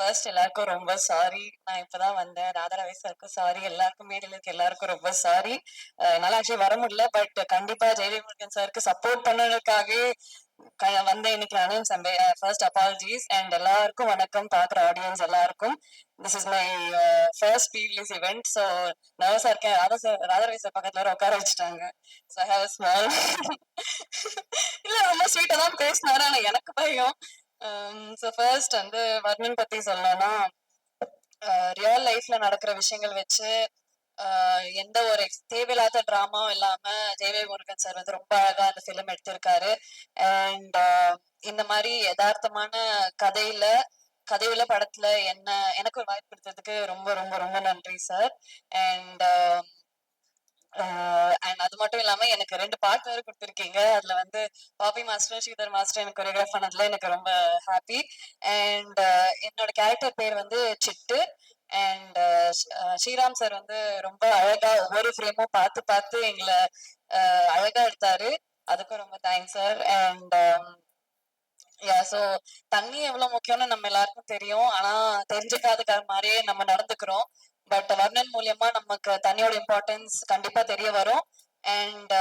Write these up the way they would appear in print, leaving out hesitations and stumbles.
First எல்லாருக்கும் ரொம்ப sorry. நான் இப்பதான் வந்தேன். ராதாரவி சாருக்கும் சாரி. எல்லாருக்கும் மேடையில இருக்க எல்லாருக்கும் ரொம்ப சாரி. என்னால ஆக்சுவலி வர முடியல. பட் கண்டிப்பா ஜெயவி முருகன் சாருக்கு சப்போர்ட் பண்ணதுக்காகவே வந்தேன் இன்னைக்கு நானு. ஃபர்ஸ்ட் அப்பாலஜிஸ் அண்ட் எல்லாருக்கும் வணக்கம். பாக்குற ஆடியன்ஸ் எல்லாருக்கும். திஸ் இஸ் மை ஃபர்ஸ்ட் பீரியஸ் இவெண்ட். ஸோ நர்வஸா இருக்கேன். ராதாரவி சார் பக்கத்துல வேற உட்கார வச்சுட்டாங்க. ஸோ ஐ ஹேவ் ஸ்மால் இல்ல ரொம்ப ஸ்வீட்டா தான் பேசினாரு. ஆனா எனக்கு பயம். ஸோ ஃபர்ஸ்ட் வந்து வர்ணன் பத்தி சொல்லணும்னா ரியல் லைஃப்ல நடக்கிற விஷயங்கள் வச்சு எந்த ஒரு தேவையில்லாத டிராமாவும் இல்லாம ஜெயவே முருகன் சார் வந்து ரொம்ப அழகா அந்த ஃபிலிம் எடுத்திருக்காரு. அண்ட் இந்த மாதிரி யதார்த்தமான கதையில கதையுள்ள படத்துல எனக்கு ஒரு வாய்ப்பு கொடுத்ததுக்கு ரொம்ப ரொம்ப ரொம்ப நன்றி சார். அண்ட் அண்ட் அது மட்டும் இல்லாம எனக்கு 2 பாட்டு வேற கொடுத்துருக்கீங்க. அதுல வந்து பாபி மாஸ்டர் ஸ்ரீதர் மாஸ்டர் எனக்கு கொரியோகிராஃப் பண்ணதுல எனக்கு ரொம்ப ஹாப்பி. அண்ட் என்னோட கேரக்டர் பேர் வந்து சிட்டு. அண்ட் ஸ்ரீராம் சார் வந்து ரொம்ப அழகா ஒவ்வொரு ஃப்ரேமும் பார்த்து பார்த்து எங்களை அழகா எடுத்தாரு. அதுக்கும் ரொம்ப thanks sir. And yeah so தண்ணி எவ்வளவு முக்கியம்னு நம்ம எல்லாருக்கும் தெரியும். ஆனா தெரிஞ்சுக்காத மாதிரியே நம்ம நடந்துக்கிறோம். பட் வர்ணன் மூலியமா நமக்கு தண்ணியோட இம்பார்ட்டன்ஸ் கண்டிப்பா தெரிய வரும். அண்ட்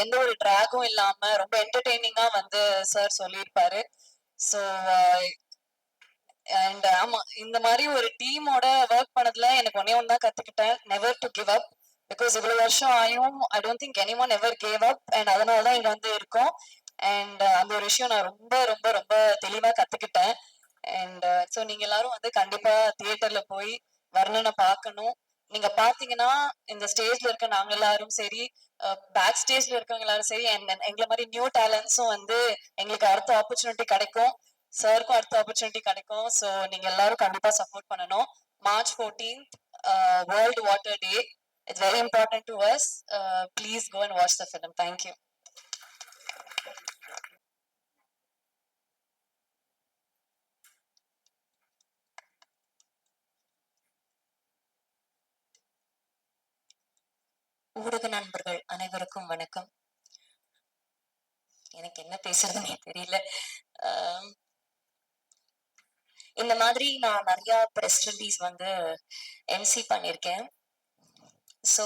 எந்த ஒரு ட்ராகும் இல்லாம ரொம்ப என்டர்டெய்னிங்கா வந்து சார் சொல்லியிருப்பாரு. ஸோ அண்ட் ஆமா, இந்த மாதிரி ஒரு டீமோட ஒர்க் பண்ணதுல எனக்கு ஒன்னே தான் கத்துக்கிட்டேன். Never to give up. Because இவ்வளவு வருஷம் ஆயும் I don't think any one ever gave up. And அதனாலதான் இங்க வந்து இருக்கோம். அண்ட் அந்த ஒரு விஷயம் நான் ரொம்ப ரொம்ப ரொம்ப தெளிவா கத்துக்கிட்டேன். அண்ட் ஸோ நீங்க எல்லாரும் வந்து கண்டிப்பா தியேட்டர்ல போய் வர்ணனை பார்க்கணும். நீங்க பாத்தீங்கன்னா இந்த ஸ்டேஜ்ல இருக்க நாங்க எல்லாரும் சரி, பேக் ஸ்டேஜ்ல இருக்கவங்க எல்லாரும் சரி, எங்களை மாதிரி நியூ டேலண்ட்ஸும் வந்து எங்களுக்கு அடுத்த ஆப்பர்ச்சுனிட்டி கிடைக்கும். சாருக்கும் அடுத்த ஆப்பர்ச்சுனிட்டி கிடைக்கும். ஸோ நீங்க எல்லாரும் கண்டிப்பா சப்போர்ட் பண்ணணும். March 14th world water day. It's very important to us. Please go and watch the film. Thank you. ஊடக நண்பர்கள் அனைவருக்கும் வணக்கம். எனக்கு என்ன பேசுறதுன்னு தெரியல. இந்த மாதிரி நான் நிறைய ப்ரெஸ் ரிலீஸ் வந்து எம்சி பண்ணியிருக்கேன். ஸோ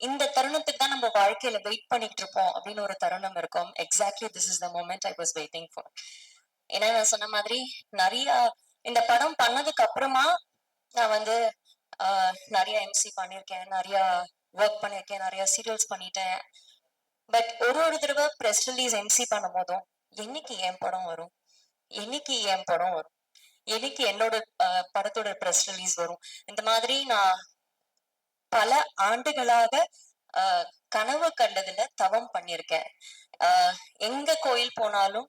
இந்த தருணத்துக்கு தான் நம்ம வாழ்க்கையில வெயிட் பண்ணிட்டு இருப்போம் அப்படின்னு ஒரு தருணம் இருக்கும். Exactly this is the moment I was waiting for. ஏன்னா நான் சொன்ன மாதிரி நிறைய இந்த படம் பண்ணதுக்கு அப்புறமா நான் வந்து நிறைய எம்சி பண்ணியிருக்கேன், நிறைய ஒர்க் பண்ணியிருக்கேன், நிறைய சீரியல்ஸ் பண்ணிட்டேன். பட் ஒரு தடவை ப்ரெஸ் ரிலீஸ் எம்சி பண்ணும் போதும் என்னைக்கு என் படம் வரும், என்னைக்கு என் படம் வரும், என்னைக்கு என்னோட படத்தோட ப்ரெஸ் ரிலீஸ் வரும், இந்த மாதிரி நான் பல ஆண்டுகளாக கனவு கண்டதுல தவம் பண்ணியிருக்கேன். எங்க கோயில் போனாலும்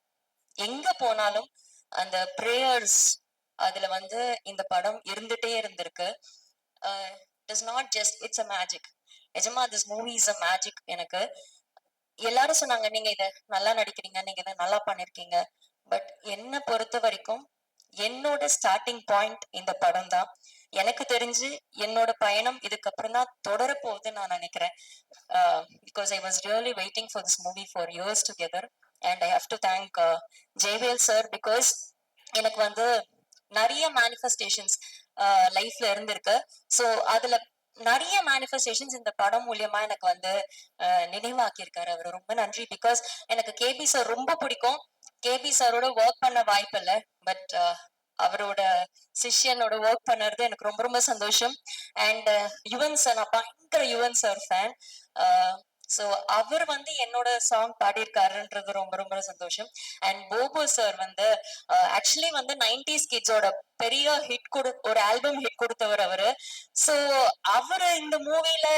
எங்க போனாலும் அந்த பிரேயர்ஸ் அதுல வந்து இந்த படம் இருந்துட்டே இருந்திருக்கு. It's not just it's a magic. நிஜமா this movie is a magic. எனக்கு எல்லாரும் சொன்னாங்க நீங்க இதை நல்லா நடிக்கிறீங்க, நீங்க இதை நல்லா பண்ணிருக்கீங்க. பட் என்னை பொறுத்த வரைக்கும் என்னோட ஸ்டார்டிங் பாயிண்ட் இந்த படம் தான். எனக்கு தெரிஞ்சு என்னோட பயணம் இதுக்கப்புறம் தான் தொடர போகுதுன்னு நான் நினைக்கிறேன். Because I was really waiting for this movie for years together. And I have to thank Jayavel sir. Because எனக்கு வந்து நிறைய மேனிஃபெஸ்டேஷன்ஸ் லைஃப்ல இருந்திருக்கு. ஸோ அதுல நிறைய மேனிஃபெஸ்டேஷன்ஸ் இந்த படம் மூலியமா எனக்கு வந்து நினைவாக்கி இருக்காரு. அவர் ரொம்ப நன்றி. பிகாஸ் எனக்கு கேபி சார் ரொம்ப பிடிக்கும். கேபி சாரோட ஒர்க் பண்ண வாய்ப்பு இல்லை. பட் அவரோட சிஷ்யனோட ஒர்க் பண்ணுறது எனக்கு ரொம்ப ரொம்ப சந்தோஷம். அண்ட் யுவன் சார், நான் பயங்கர யுவன் சார் ஃபேன். ஸோ அவர் வந்து என்னோட சாங் பாடியிருக்காருன்றது ரொம்ப ரொம்ப சந்தோஷம். அண்ட் போபோ சார் வந்து ஆக்சுவலி வந்து 90s கிட்ஸோட பெரிய ஹிட் ஒரு ஆல்பம் ஹிட் கொடுத்தவர் அவரு. ஸோ அவரு இந்த மூவில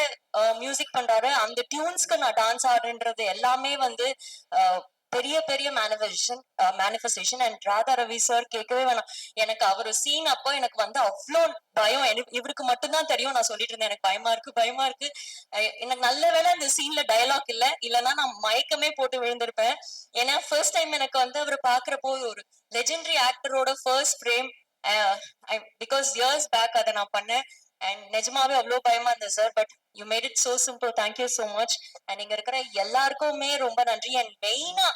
மியூசிக் பண்றாரு. அந்த டியூன்ஸ்க்கு நான் டான்ஸ் ஆடுன்றது எல்லாமே வந்து பெரிய பெரிய manifestation. And Radha Ravi sir கேட்கவே வேணாம். எனக்கு அவர் சீன் அப்போ எனக்கு வந்து அவ்வளோ பயம். இவருக்கு மட்டும்தான் தெரியும். நான் சொல்லிட்டு இருந்தேன் எனக்கு பயமா இருக்கு பயமா இருக்கு. எனக்கு நல்ல வேளை இந்த சீன்ல டயலாக் இல்லைன்னா நான் மயக்கமே போட்டு விழுந்திருப்பேன். ஏன்னா ஃபர்ஸ்ட் டைம் எனக்கு வந்து அவர் பாக்குறப்போ ஒரு லெஜெண்டரி ஆக்டரோட first frame. Because years back அதை நான் பண்ணேன். அண்ட் நிஜமாவே அவ்வளோ பயமா இருந்தது sir. But you made it so simple. Thank you so much. And இங்க இருக்கிற எல்லாருக்குமே ரொம்ப நன்றி. அண்ட் மெயினா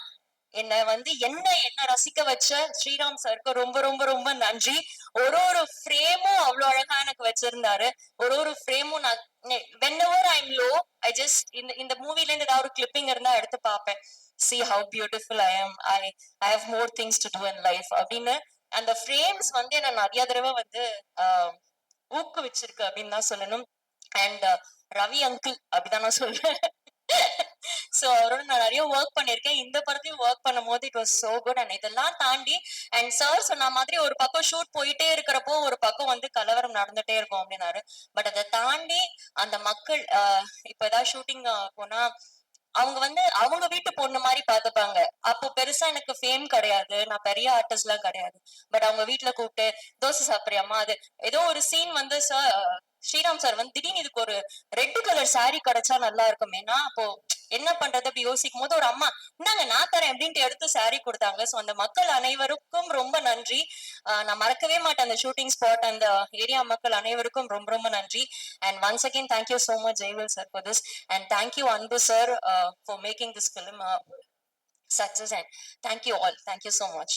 என்ன ரசிக்க வச்ச ஸ்ரீராம் சாருக்கு ரொம்ப ரொம்ப ரொம்ப நன்றி. ஒரு ஃப்ரேமும் அவ்வளவு அழகா எனக்கு வச்சிருந்தாரு. ஒரு ஃப்ரேமும் நான் whenever I'm low, I just இந்த மூவில இருந்து ஏதாவது ஒரு கிளிப்பிங் இருந்தா எடுத்து பார்ப்பேன். See how beautiful I am. I have more things to do in life அப்படின்னு அந்த ஃப்ரேம்ஸ் என்ன நிறைய தடவை ஆஹ் ஊக்குவிச்சிருக்கு அப்படின்னு தான் சொல்லணும். அண்ட் ரவி அங்கிள் அப்படிதான் நான் சொல்றேன். சோ அவரோட நான் நிறைய ஒர்க் பண்ணிருக்கேன். இந்த படத்தையும் ஒர்க் பண்ணும் போது it was so good. And இதெல்லாம் தாண்டி அண்ட் சார் சொன்ன மாதிரி ஒரு பக்கம் ஷூட் போயிட்டே இருக்கிறப்போ ஒரு பக்கம் கலவரம் நடந்துட்டே இருக்கும் அப்படின்னாரு. பட் அதை தாண்டி அந்த மக்கள் இப்ப ஏதாவது ஷூட்டிங் போனா அவங்க அவங்க வீட்டு பொண்ணு மாதிரி பாத்துப்பாங்க. அப்போ பெருசா எனக்கு ஃபேம் கிடையாது, நான் பெரிய ஆர்டிஸ்ட் எல்லாம் கிடையாது. பட் அவங்க வீட்டுல கூப்பிட்டு தோசை சாப்பிடுறியாமா, அது ஏதோ ஒரு சீன் சார் ஸ்ரீராம் சார் திடீர்னு இதுக்கு ஒரு ரெட் கலர் saree கிடைச்சா நல்லா இருக்குமேனா, அப்போ என்ன பண்றது அப்படி யோசிக்கும் போது ஒரு அம்மா இந்தாங்க நான் தரேன் அப்படின்ட்டு எடுத்து saree கொடுத்தாங்க. சோ அந்த மக்கள் அனைவருக்கும் ரொம்ப நன்றி. நான் மறக்கவே மாட்டேன் அந்த ஷூட்டிங் ஸ்பாட், அந்த ஏரியா மக்கள் அனைவருக்கும் ரொம்ப ரொம்ப நன்றி. And once again thank you so much Jaivel sir for this. And thank you Anbu sir for making this film success. And thank you all, thank you so much.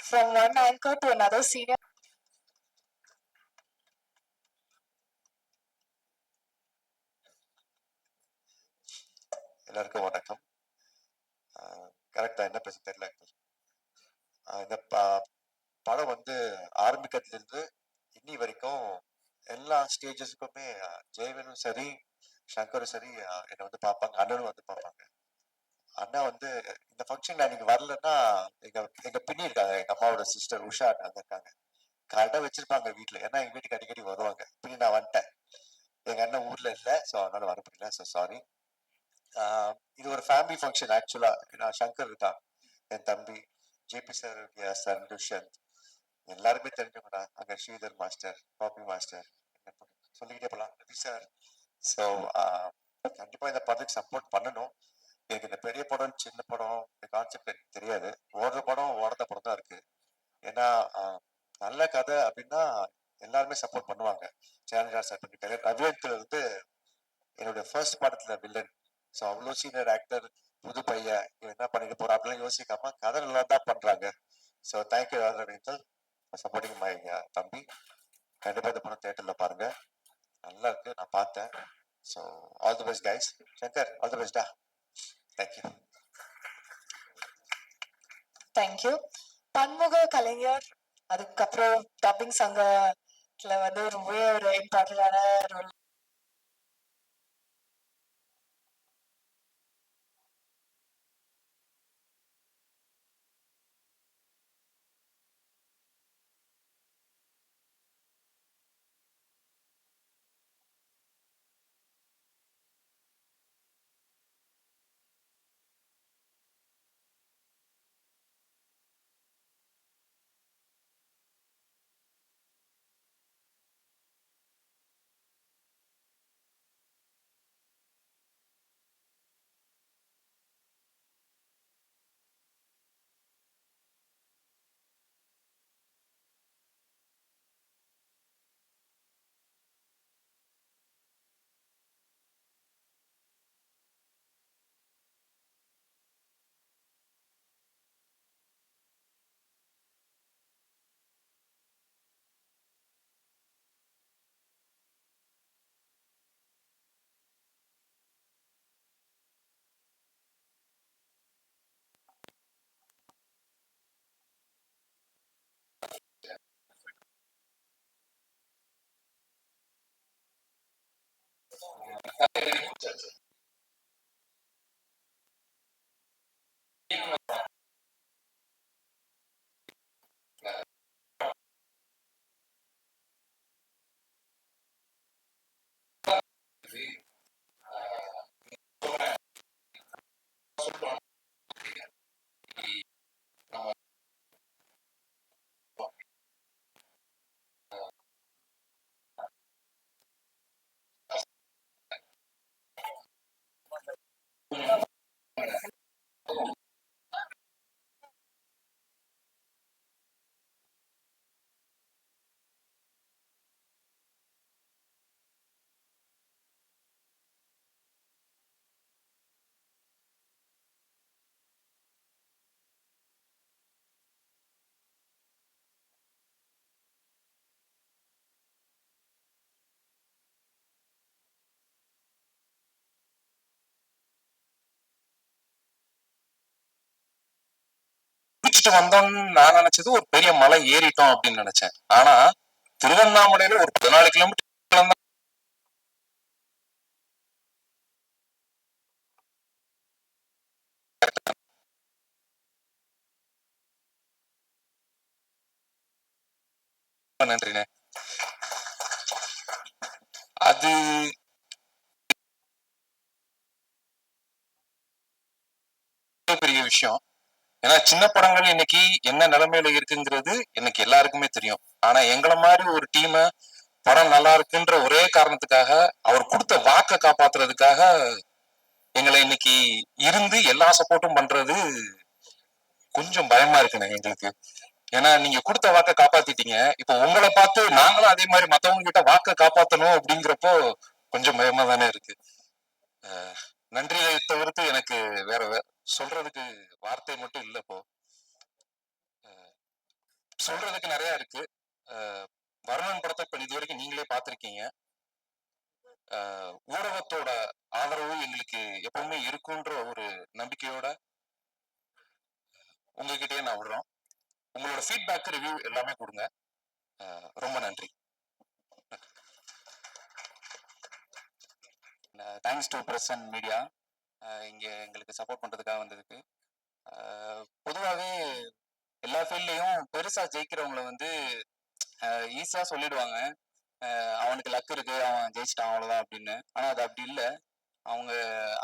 From one anchor to another senior. எல்லாருக்கும் வணக்கம். கரெக்டா என்ன பேச தெரியல. இந்த படம் ஆரம்பிக்கிறதுலேருந்து இன்னி வரைக்கும் எல்லா ஸ்டேஜஸ்க்குமே ஜெயவேலும் சரி சங்கரும் சரி என்னை பார்ப்பாங்க, அண்ணனும் பார்ப்பாங்க. அண்ணா இந்த ஃபங்க்ஷன்ல நீங்க வரலன்னா எங்க எங்க பின்னி இருக்காங்க, எங்க அம்மாவோட சிஸ்டர் உஷா அங்க இருக்காங்க, கரெக்டா வச்சிருப்பாங்க வீட்டுல. ஏன்னா எங்க வீட்டுக்கு அடிக்கடி வருவாங்க. பின்னி நான் வந்துட்டேன், எங்க அண்ணன் ஊர்ல இல்ல, ஸோ அதனால வர முடியல, ஸோ சாரி. இது ஒரு ஃபேமிலி ஃபங்க்ஷன் ஆக்சுவலா. நான் சங்கர் இருக்கான், என் தம்பி, ஜேபி சார், சார் துஷ்யந்த், எல்லாருமே தெரிஞ்சவங்கடா. அங்க ஸ்ரீதர் மாஸ்டர், பாப்பி மாஸ்டர், சொல்லிக்கிட்டே போலாம், ரவி சார். ஸோ கண்டிப்பா இந்த படத்துக்கு சப்போர்ட் பண்ணணும். எனக்கு இந்த பெரிய படம் சின்ன படம் இந்த கான்செப்ட் எனக்கு தெரியாது. ஓடுற படம் ஓடாத படம் தான் இருக்கு. ஏன்னா நல்ல கதை அப்படின்னா எல்லாருமே சப்போர்ட் பண்ணுவாங்க. சேலஞ்சர் சார் பண்ணிட்டாரு. ரவி என்னுடைய ஃபர்ஸ்ட் படத்துல வில்லன். ஸோ அவ்வளோ சீனியர் ஆக்டர், புது பையன், இவன் என்ன பண்ணிட்டு போறான் அப்படிலாம் யோசிக்காம கதை நல்லா தான் பண்றாங்க. So thank you Ravinder supporting my தம்பி. கண்டிப்பா இந்த படம் தியேட்டர்ல பாருங்க, நல்லா இருக்கு, நான் பார்த்தேன். So all the best guys. Shankar, all the பெஸ்டா. தேங்க்யூ. தேங்க்யூ. பன்முக கலைஞர், அதுக்கப்புறம் டப்பிங் சங்கத்துல ரொம்பவே ஒரு இம்பார்ட்டன்டான ரோல். முடிச்சுட்டு வந்தோம்னு நான் நினைச்சது ஒரு பெரிய மலை ஏறிட்டோம் அப்படின்னு நினைச்சேன். ஆனா திருவண்ணாமலையில ஒரு 14 கிலோமீட்டர் நன்றிண்ணே. அது பெரிய விஷயம். ஏன்னா சின்ன படங்கள் இன்னைக்கு என்ன நிலைமையில இருக்குங்கிறது எனக்கு எல்லாருக்குமே தெரியும். ஆனா எங்களை மாதிரி ஒரு டீமை படம் நல்லா இருக்குன்ற ஒரே காரணத்துக்காக அவர் கொடுத்த வாக்கை காப்பாத்துறதுக்காக எங்களை இன்னைக்கு இருந்து எல்லா சப்போர்ட்டும் பண்றது கொஞ்சம் பயமா இருக்குண்ணே எங்களுக்கு. ஏன்னா நீங்க கொடுத்த வாக்கை காப்பாத்திட்டீங்க. இப்போ உங்களை பார்த்து நாங்களும் அதே மாதிரி மத்தவங்க கிட்ட வாக்கை காப்பாத்தணும் அப்படிங்கிறப்போ கொஞ்சம் பயமா தானே இருக்கு. நன்றியை தவிர்த்து எனக்கு வேற சொல்றதுக்கு வார்த்தை மட்டும் இல்ல. இப்போ சொல்றதுக்கு நிறைய இருக்கு. வருணன் படத்தை இப்ப இது வரைக்கும் நீங்களே பார்த்திருக்கீங்க. ஊடகத்தோட ஆதரவு எங்களுக்கு எப்பவுமே இருக்குன்ற ஒரு நம்பிக்கையோட உங்ககிட்டயே நான் விடுறோம். உங்களோட ஃபீட்பேக் ரிவ்யூ எல்லாமே கொடுங்க. ரொம்ப நன்றி. Thanks to press and media இங்கே எங்களுக்கு சப்போர்ட் பண்ணுறதுக்காக வந்ததுக்கு. பொதுவாகவே எல்லா ஃபீல்ட்லேயும் பெருசாக ஜெயிக்கிறவங்கள வந்து ஈஸியாக சொல்லிடுவாங்க, அவனுக்கு லக் இருக்கு, அவன் ஜெயிச்சிட்டான் அவ்வளோதான் அப்படின்னு. ஆனால் அது அப்படி இல்லை. அவங்க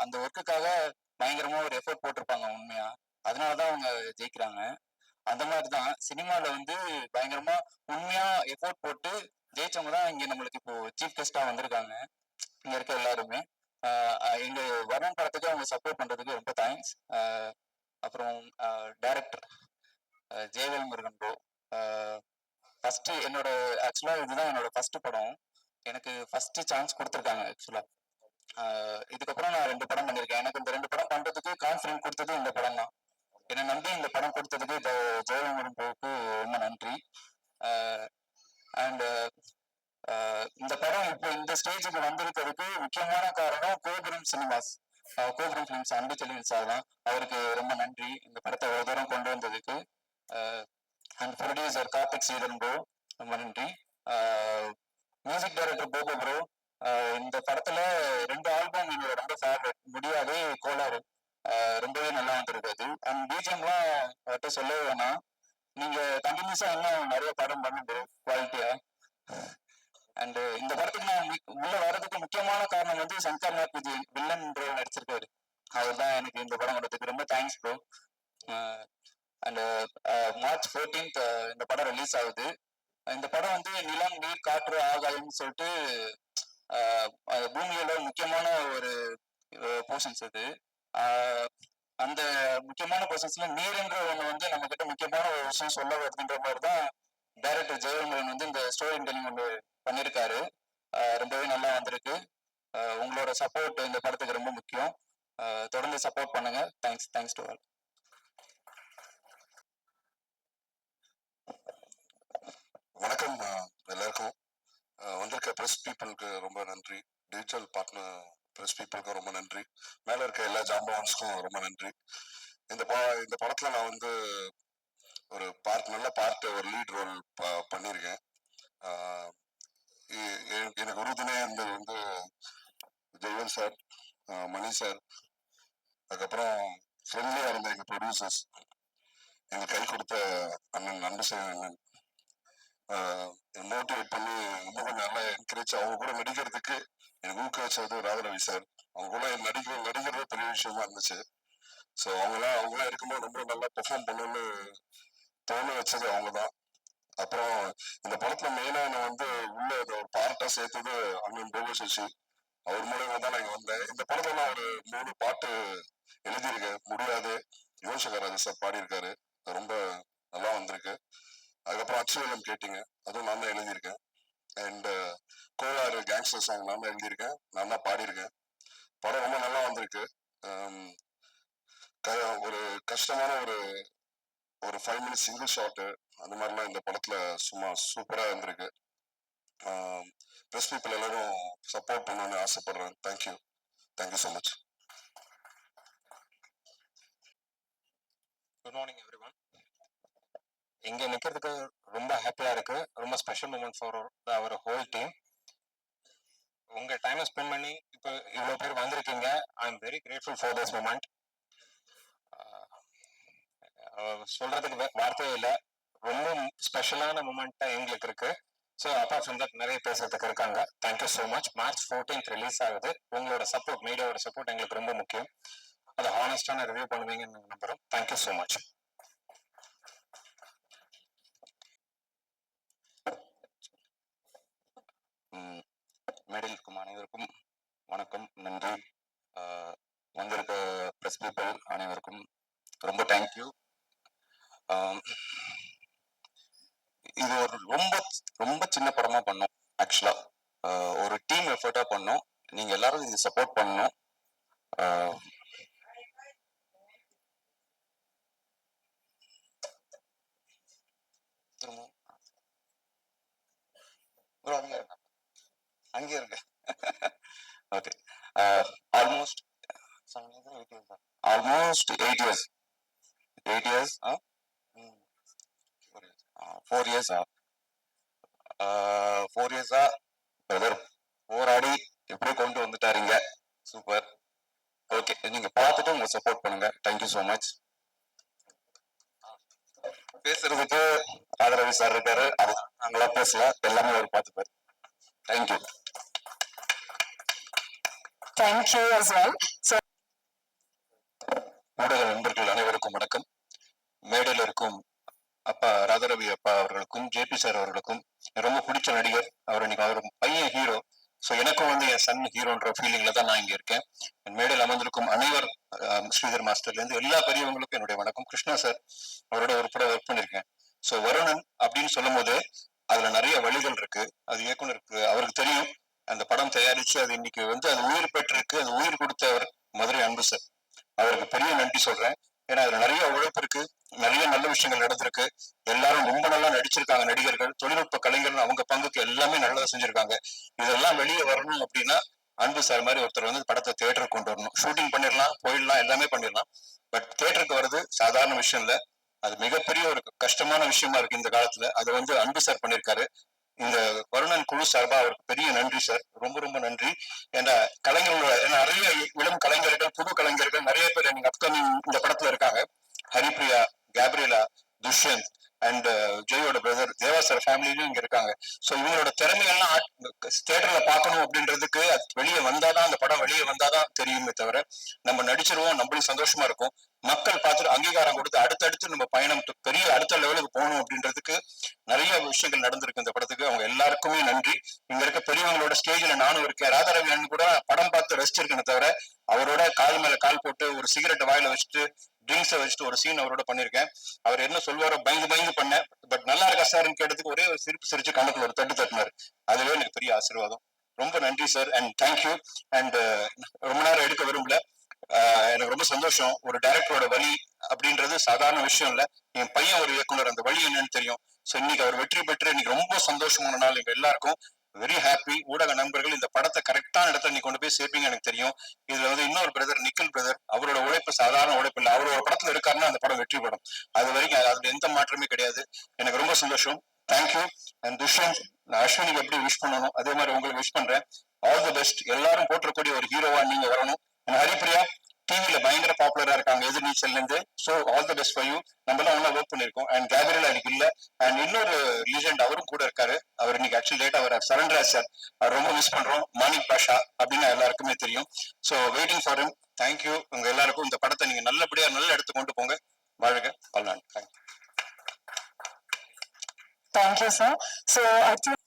அந்த ஒர்க்குக்காக பயங்கரமாக ஒரு எஃபர்ட் போட்டிருப்பாங்க உண்மையா. அதனால தான் அவங்க ஜெயிக்கிறாங்க. அந்த மாதிரி தான் சினிமாவில் வந்து பயங்கரமா உண்மையா எஃபோர்ட் போட்டு ஜெயிச்சவங்க தான் இங்கே நம்மளுக்கு இப்போ சீஃப் கெஸ்டாக வந்திருக்காங்க. இங்கே இருக்க எல்லாருமே எங்க வருண் படத்துக்கு அவங்க சப்போர்ட் பண்றதுக்கு ரொம்ப தேங்க்ஸ். அப்புறம் director Jayavel Murugan bro, first என்னோட ஆக்சுவலா இதுதான் என்னோட ஃபர்ஸ்ட் படம். எனக்கு ஃபர்ஸ்ட் சான்ஸ் கொடுத்துருக்காங்க ஆக்சுவலா. இதுக்கப்புறம் நான் 2 படம் பண்ணியிருக்கேன். எனக்கு இந்த 2 படம் பண்றதுக்கு கான்ஃபிடன்ஸ் கொடுத்தது இந்த படம் தான். என்னை நம்பி இந்த படம் கொடுத்ததுக்கு ஜெயவேல் முருகன் ப்ரோவுக்கு ரொம்ப நன்றி. அண்ட் இந்த படம் இப்போ இந்த ஸ்டேஜுக்கு வந்திருக்கிறதுக்கு முக்கியமான காரணம் கோபுரம் சினிமாஸ், கோபுரம் ஃபிலிம்ஸ் அன்பு செல்வன் சார் தான். அவருக்கு ரொம்ப நன்றி இந்த படத்தை ஒரு தூரம் கொண்டு வந்ததுக்கு. And producer Karthik Sridharan bro ரொம்ப நன்றி. மியூசிக் டைரக்டர் போபோ ப்ரோ, இந்த படத்துல 2 ஆல்பம் என்னோட ரொம்ப ஃபேவரட். முடியாது, கோளாறு ரொம்பவே நல்லா வந்திருக்காது. அண்ட் பிஜிஎம்லாம் சொல்லவே வேணாம். நீங்க கண்டினியூஸா இன்னும் நிறைய படம் பண்ணுங்க குவாலிட்டியா. அண்ட் இந்த படத்துக்கு நான் உள்ள வர்றதுக்கு முக்கியமான காரணம் வந்து சங்கர் நாத் விஜயன் வில்லன் ப்ரோ நடிச்சிருக்காரு. அவர் தான் எனக்கு இந்த படம் வரதுக்கு ரொம்ப thanks bro. And March 14th இந்த படம் ரிலீஸ் ஆகுது. இந்த படம் வந்து நிலம், நீர், காற்று, ஆகாயம்னு சொல்லிட்டு பூமியோட முக்கியமான ஒரு போர்ஷன்ஸ் அது. அந்த முக்கியமான போர்ஷன்ஸ்ல நீர்ன்ற ஒண்ணு வந்து நம்ம கிட்ட முக்கியமான ஒரு விஷயம் சொல்ல வருதுன்ற மாதிரி தான் டைரக்டர் ஜெயவேல் வந்து இந்த ஸ்டோரி டெல்லிங் ஒன்று பண்ணியிருக்காரு. ரொம்பவே நல்லா வந்திருக்கு. உங்களோட சப்போர்ட் இந்த படத்துக்கு ரொம்ப முக்கியம். தொடர்ந்து சப்போர்ட் பண்ணுங்க. Thanks to all. வணக்கம் எல்லாருக்கும். வந்திருக்க ப்ரெஸ் பீப்புளுக்கு ரொம்ப நன்றி. டிஜிட்டல் பார்ட்னர் ப்ரெஸ் பீப்புளுக்கும் ரொம்ப நன்றி. மேலே இருக்க எல்லா ஜாம்பவான்ஸ்க்கும் ரொம்ப நன்றி. இந்த படத்தில் நான் வந்து ஒரு நல்ல பார்ட், ஒரு லீட் ரோல் பண்ணியிருக்கேன். எனக்கு உறுதுணையாக இருந்தது வந்து ஜெயவேல் சார், மணி சார், அதுக்கப்புறம் ஃப்ரெண்ட்லியாக இருந்த எங்கள் ப்ரொடியூசர்ஸ், எங்கள் கை கொடுத்த அண்ணன் நண்டுசேகர் அண்ணன், மோட்டிவேட் பண்ணி ரொம்ப கொஞ்சம் நல்லா என்கரேஜ், அவங்க கூட நடிக்கிறதுக்கு எனக்கு ஊக்குவிச்சது ராகரவி சார். அவங்க கூட நடிக்கிறது பெரிய விஷயமா இருந்துச்சு. ஸோ அவங்களாம் இருக்கும்போது ரொம்ப நல்லா பெர்ஃபார்ம் பண்ணணும்னு தோண வச்சது அவங்க தான். அப்புறம் இந்த படத்துல மெயினா நான் வந்து உள்ள ஒரு பார்ட்டா சேர்த்தது அண்ணன் போக சசி. அவர் மூலயமா தான் நான் இங்க வந்தேன். இந்த படத்துல நான் ஒரு 3 பாட்டு எழுதியிருக்கேன். முடியாது யுவன் சங்கர் ராஜா சார் பாடியிருக்காரு, ரொம்ப நல்லா வந்திருக்கு. அதுக்கப்புறம் அச்சுவேலம் கேட்டீங்க, அதுவும் நான் தான் எழுதியிருக்கேன். அண்ட் கோளாறு கேங்ஸ்டர் சாங் நான் தான் எழுதியிருக்கேன், நான் தான் பாடியிருக்கேன். படம் ரொம்ப நல்லா வந்திருக்கு. ஒரு கஷ்டமான ஒரு 5 மினிட்ஸ் சிங்கிள் ஷாட்டு அந்த மாதிரிலாம் இந்த படத்துல சும்மா சூப்பரா இருந்திருக்கு. ப்ரெஸ் பீப்புள் எல்லாரும் சப்போர்ட் பண்ணணும்னு ஆசைப்படுறேன். Thank you so much. Good morning everyone. இங்க நிக்கிறதுக்கு ரொம்ப ஹாப்பியா இருக்கு. ரொம்ப special moment for our whole team. உங்க டைமை ஸ்பெண்ட் பண்ணி இப்போ இவ்வளோ பேர் வந்திருக்கீங்க. I am very grateful for this moment. சொல்றதுக்கு வார்த்தையே இல்லை. ரொம்ப ஸ்பெஷலான மூமெண்ட்டா எங்களுக்கு இருக்கு. ஸோ அப்பார்ட் ஃப்ரம் தட் நிறைய பேசுறதுக்கு இருக்காங்க. Thank you so much. March 14th release ஆகுது. உங்களோட சப்போர்ட், மீடியாவோட சப்போர்ட் எங்களுக்கு ரொம்ப முக்கியம். அதை ஹானஸ்டான ரிவ்யூ பண்ணுவீங்கன்னு நம்புறோம். Thank you so much. மேடையில் இருக்கும் அனைவருக்கும் வணக்கம், நன்றி. வந்திருக்க ப்ரெஸ் பீப்புள் அனைவருக்கும் ரொம்ப தேங்க்யூ. இது ஒரு ரொம்ப ரொம்ப சின்ன படமா பண்ணோம். ஆக்சுவலா ஒரு டீம் எஃபர்ட்டா பண்ணோம். நீங்க எல்லாரும் இது சப்போர்ட் பண்ணணும். அங்கே இருக்க okay. Almost 8 years 4 years 4 years brother போராடி எப்படி கொண்டு வந்துட்டாருங்க. சூப்பர். ஓகே, நீங்க பார்த்துட்டு உங்க சப்போர்ட் பண்ணுங்க. Thank you so much. பேசுறதுக்கு ராதாரவி சார் இருக்காரு. அது நாங்களா பேசல, எல்லாமே அவர் பார்த்துப்பாரு. தேங்க்யூ. Thank you as well. ஊடக நண்பர்கள் அனைவருக்கும் வணக்கம். மேடையில் இருக்கும் அப்பா ராதாரவி அப்பா அவர்களுக்கும் ஜேபி சார் அவர்களுக்கும் ரொம்ப பிடிச்ச நடிகர் அவர். இன்னைக்கு அவர் பையன் ஹீரோ. ஸோ எனக்கும் வந்து என் சன் ஹீரோன்ற ஃபீலிங்ல தான் நான் இங்க இருக்கேன். என் மேடையில் அமர்ந்திருக்கும் அனைவர், ஸ்ரீதர் மாஸ்டர்ல இருந்து எல்லா பெரியவங்களுக்கும் என்னுடைய வணக்கம். கிருஷ்ணா சார் அவரோட ஒரு படம் ஒர்க் பண்ணியிருக்கேன். ஸோ வருணன் அப்படின்னு சொல்லும் போது அதுல நிறைய வழிகள் இருக்கு. அது இயக்குனருக்கு அவருக்கு தெரியும். அந்த படம் தயாரிச்சு அது இன்னைக்கு வந்து அது உயிர் பெற்றிருக்கு. அது உயிர் கொடுத்தவர் மதுரை அன்பு சார். அவருக்கு பெரிய நன்றி சொல்றேன். ஏன்னா அதுல நிறைய உழைப்பு இருக்கு, நிறைய நல்ல விஷயங்கள் நடந்திருக்கு. எல்லாரும் ரொம்ப நல்லா நடிச்சிருக்காங்க. நடிகர்கள், தொழில்நுட்ப கலைஞர்கள் அவங்க பங்குக்கு எல்லாமே நல்லதா செஞ்சிருக்காங்க. இதெல்லாம் வெளியே வரணும் அப்படின்னா அன்பு சார் மாதிரி ஒருத்தர் வந்து படத்தை தியேட்டருக்கு கொண்டு வரணும். ஷூட்டிங் பண்ணிடலாம், போயிடலாம், எல்லாமே பண்ணிடலாம். பட் தியேட்டருக்கு வர்றது சாதாரண விஷயம் இல்லை. அது மிகப்பெரிய ஒரு கஷ்டமான விஷயமா இருக்கு இந்த காலத்துல. அதை வந்து அன்பு சார் பண்ணியிருக்காரு. இந்த வருணன் குழு சார்பா அவருக்கு பெரிய நன்றி சார். ரொம்ப ரொம்ப நன்றி. ஏன்னா கலைஞர்களோட நிறைய இளம் கலைஞர்கள், புது கலைஞர்கள் நிறைய பேர் நீங்க அப்கமிங் இந்த படத்துல இருக்காங்க. ஹரிப்ரியா, கேப்ரியலா, துஷ்யந்த் அண்ட் ஜெயோட பிரதர் தேவா சார் ஃபேமிலியும் இங்க இருக்காங்க. ஸோ இவங்களோட திறமைகள்லாம் தியேட்டர்ல பார்க்கணும் அப்படின்றதுக்கு அது வெளியே வந்தாதான், அந்த படம் வெளியே வந்தாதான் தெரியுமே தவிர நம்ம நடிச்சிருவோம், நம்மளும் சந்தோஷமா இருக்கும். மக்கள் பார்த்துட்டு அங்கீகாரம் கொடுத்து அடுத்தடுத்து நம்ம பயணம் பெரிய அடுத்த லெவலுக்கு போகணும் அப்படின்றதுக்கு நிறைய விஷயங்கள் நடந்திருக்கு இந்த படத்துக்கு. அவங்க எல்லாருக்குமே நன்றி. இங்க இருக்க பெரியவங்களோட ஸ்டேஜ்ல நானும் இருக்கேன். ராதாரவி அண்ணன் கூட படம் பார்த்து ரசிச்சிருக்கேன்னு தவிர அவரோட கால் மேல கால் போட்டு ஒரு சிகரெட்டை வாயில வச்சுட்டு ட்ரிங்க்ஸை வச்சுட்டு ஒரு சீன் அவரோட பண்ணியிருக்கேன். அவர் என்ன சொல்வாரோ பயந்து பயந்து பண்ணேன். பட் நல்லா இருக்கா சார்ன்னு கேட்டதுக்கு ஒரே ஒரு சிரிப்பு சிரிச்சு கணக்குல ஒரு தட்டு தட்டினாரு. அதுவே எனக்கு பெரிய ஆசீர்வாதம். ரொம்ப நன்றி சார் அண்ட் தேங்க்யூ. அண்ட் ரொம்ப நேரம் எடுக்க விரும்பல. எனக்கு ரொம்ப சந்தோஷம். ஒரு டைரக்டரோட வழி அப்படின்றது சாதாரண விஷயம் இல்ல. என் பையன் ஒரு இயக்குனர், அந்த வழி என்னன்னு தெரியும். ஸோ இன்னைக்கு அவர் வெற்றி பெற்று இன்னைக்கு ரொம்ப சந்தோஷமான நாள் எங்க எல்லாருக்கும். Very happy. ஊடக நண்பர்கள் இந்த படத்தை கரெக்டான இடத்துல நீ கொண்டு போய் சேர்ப்பீங்க எனக்கு தெரியும். இதுல வந்து இன்னொரு பிரதர் நிக்கில் பிரதர், அவரோட உழைப்பு சாதாரண உழைப்பு இல்லை. அவர் ஒரு படத்துல இருக்காருன்னா அந்த படம் வெற்றி படம். அது வரைக்கும் அதுல எந்த மாற்றமே கிடையாது. எனக்கு ரொம்ப சந்தோஷம். தேங்க்யூ. அண்ட் துஷ்யந்த், நான் அஸ்வினிக்கு எப்படி விஷ் பண்ணணும் அதே மாதிரி உங்களுக்கு விஷ் பண்றேன். All the best. எல்லாரும் போற்றக்கூடிய ஒரு ஹீரோவா நீங்க வரணும். ஹரிப்ரியா டிவில பயங்கர பாப்புலரா இருக்காங்க எதிர்நீச்சல்ல இருந்து. So all the best for you. நம்ம எல்லாம் ஒண்ணா ஒர்க் பண்ணிருக்கோம். அண்ட் கேப்ரியல் எனக்கு இல்ல. அண்ட் இன்னொரு லீஜெண்ட் அவரும் கூட இருக்காரு. அவர் இன்னைக்கு ஆக்சுவலி லேட்டா வர சரண்ராஜ் சார், அவர் ரொம்ப மிஸ் பண்றோம். மாணிக் பாஷா அப்படின்னு எல்லாருக்குமே தெரியும். So waiting for him. Thank you. உங்க எல்லாருக்கும் இந்த படத்தை நீங்க நல்லபடியா நல்ல இடத்துக்கு கொண்டு போங்க. வாழ்க பல்லாண்டு. Thank you. Thank you sir. So actually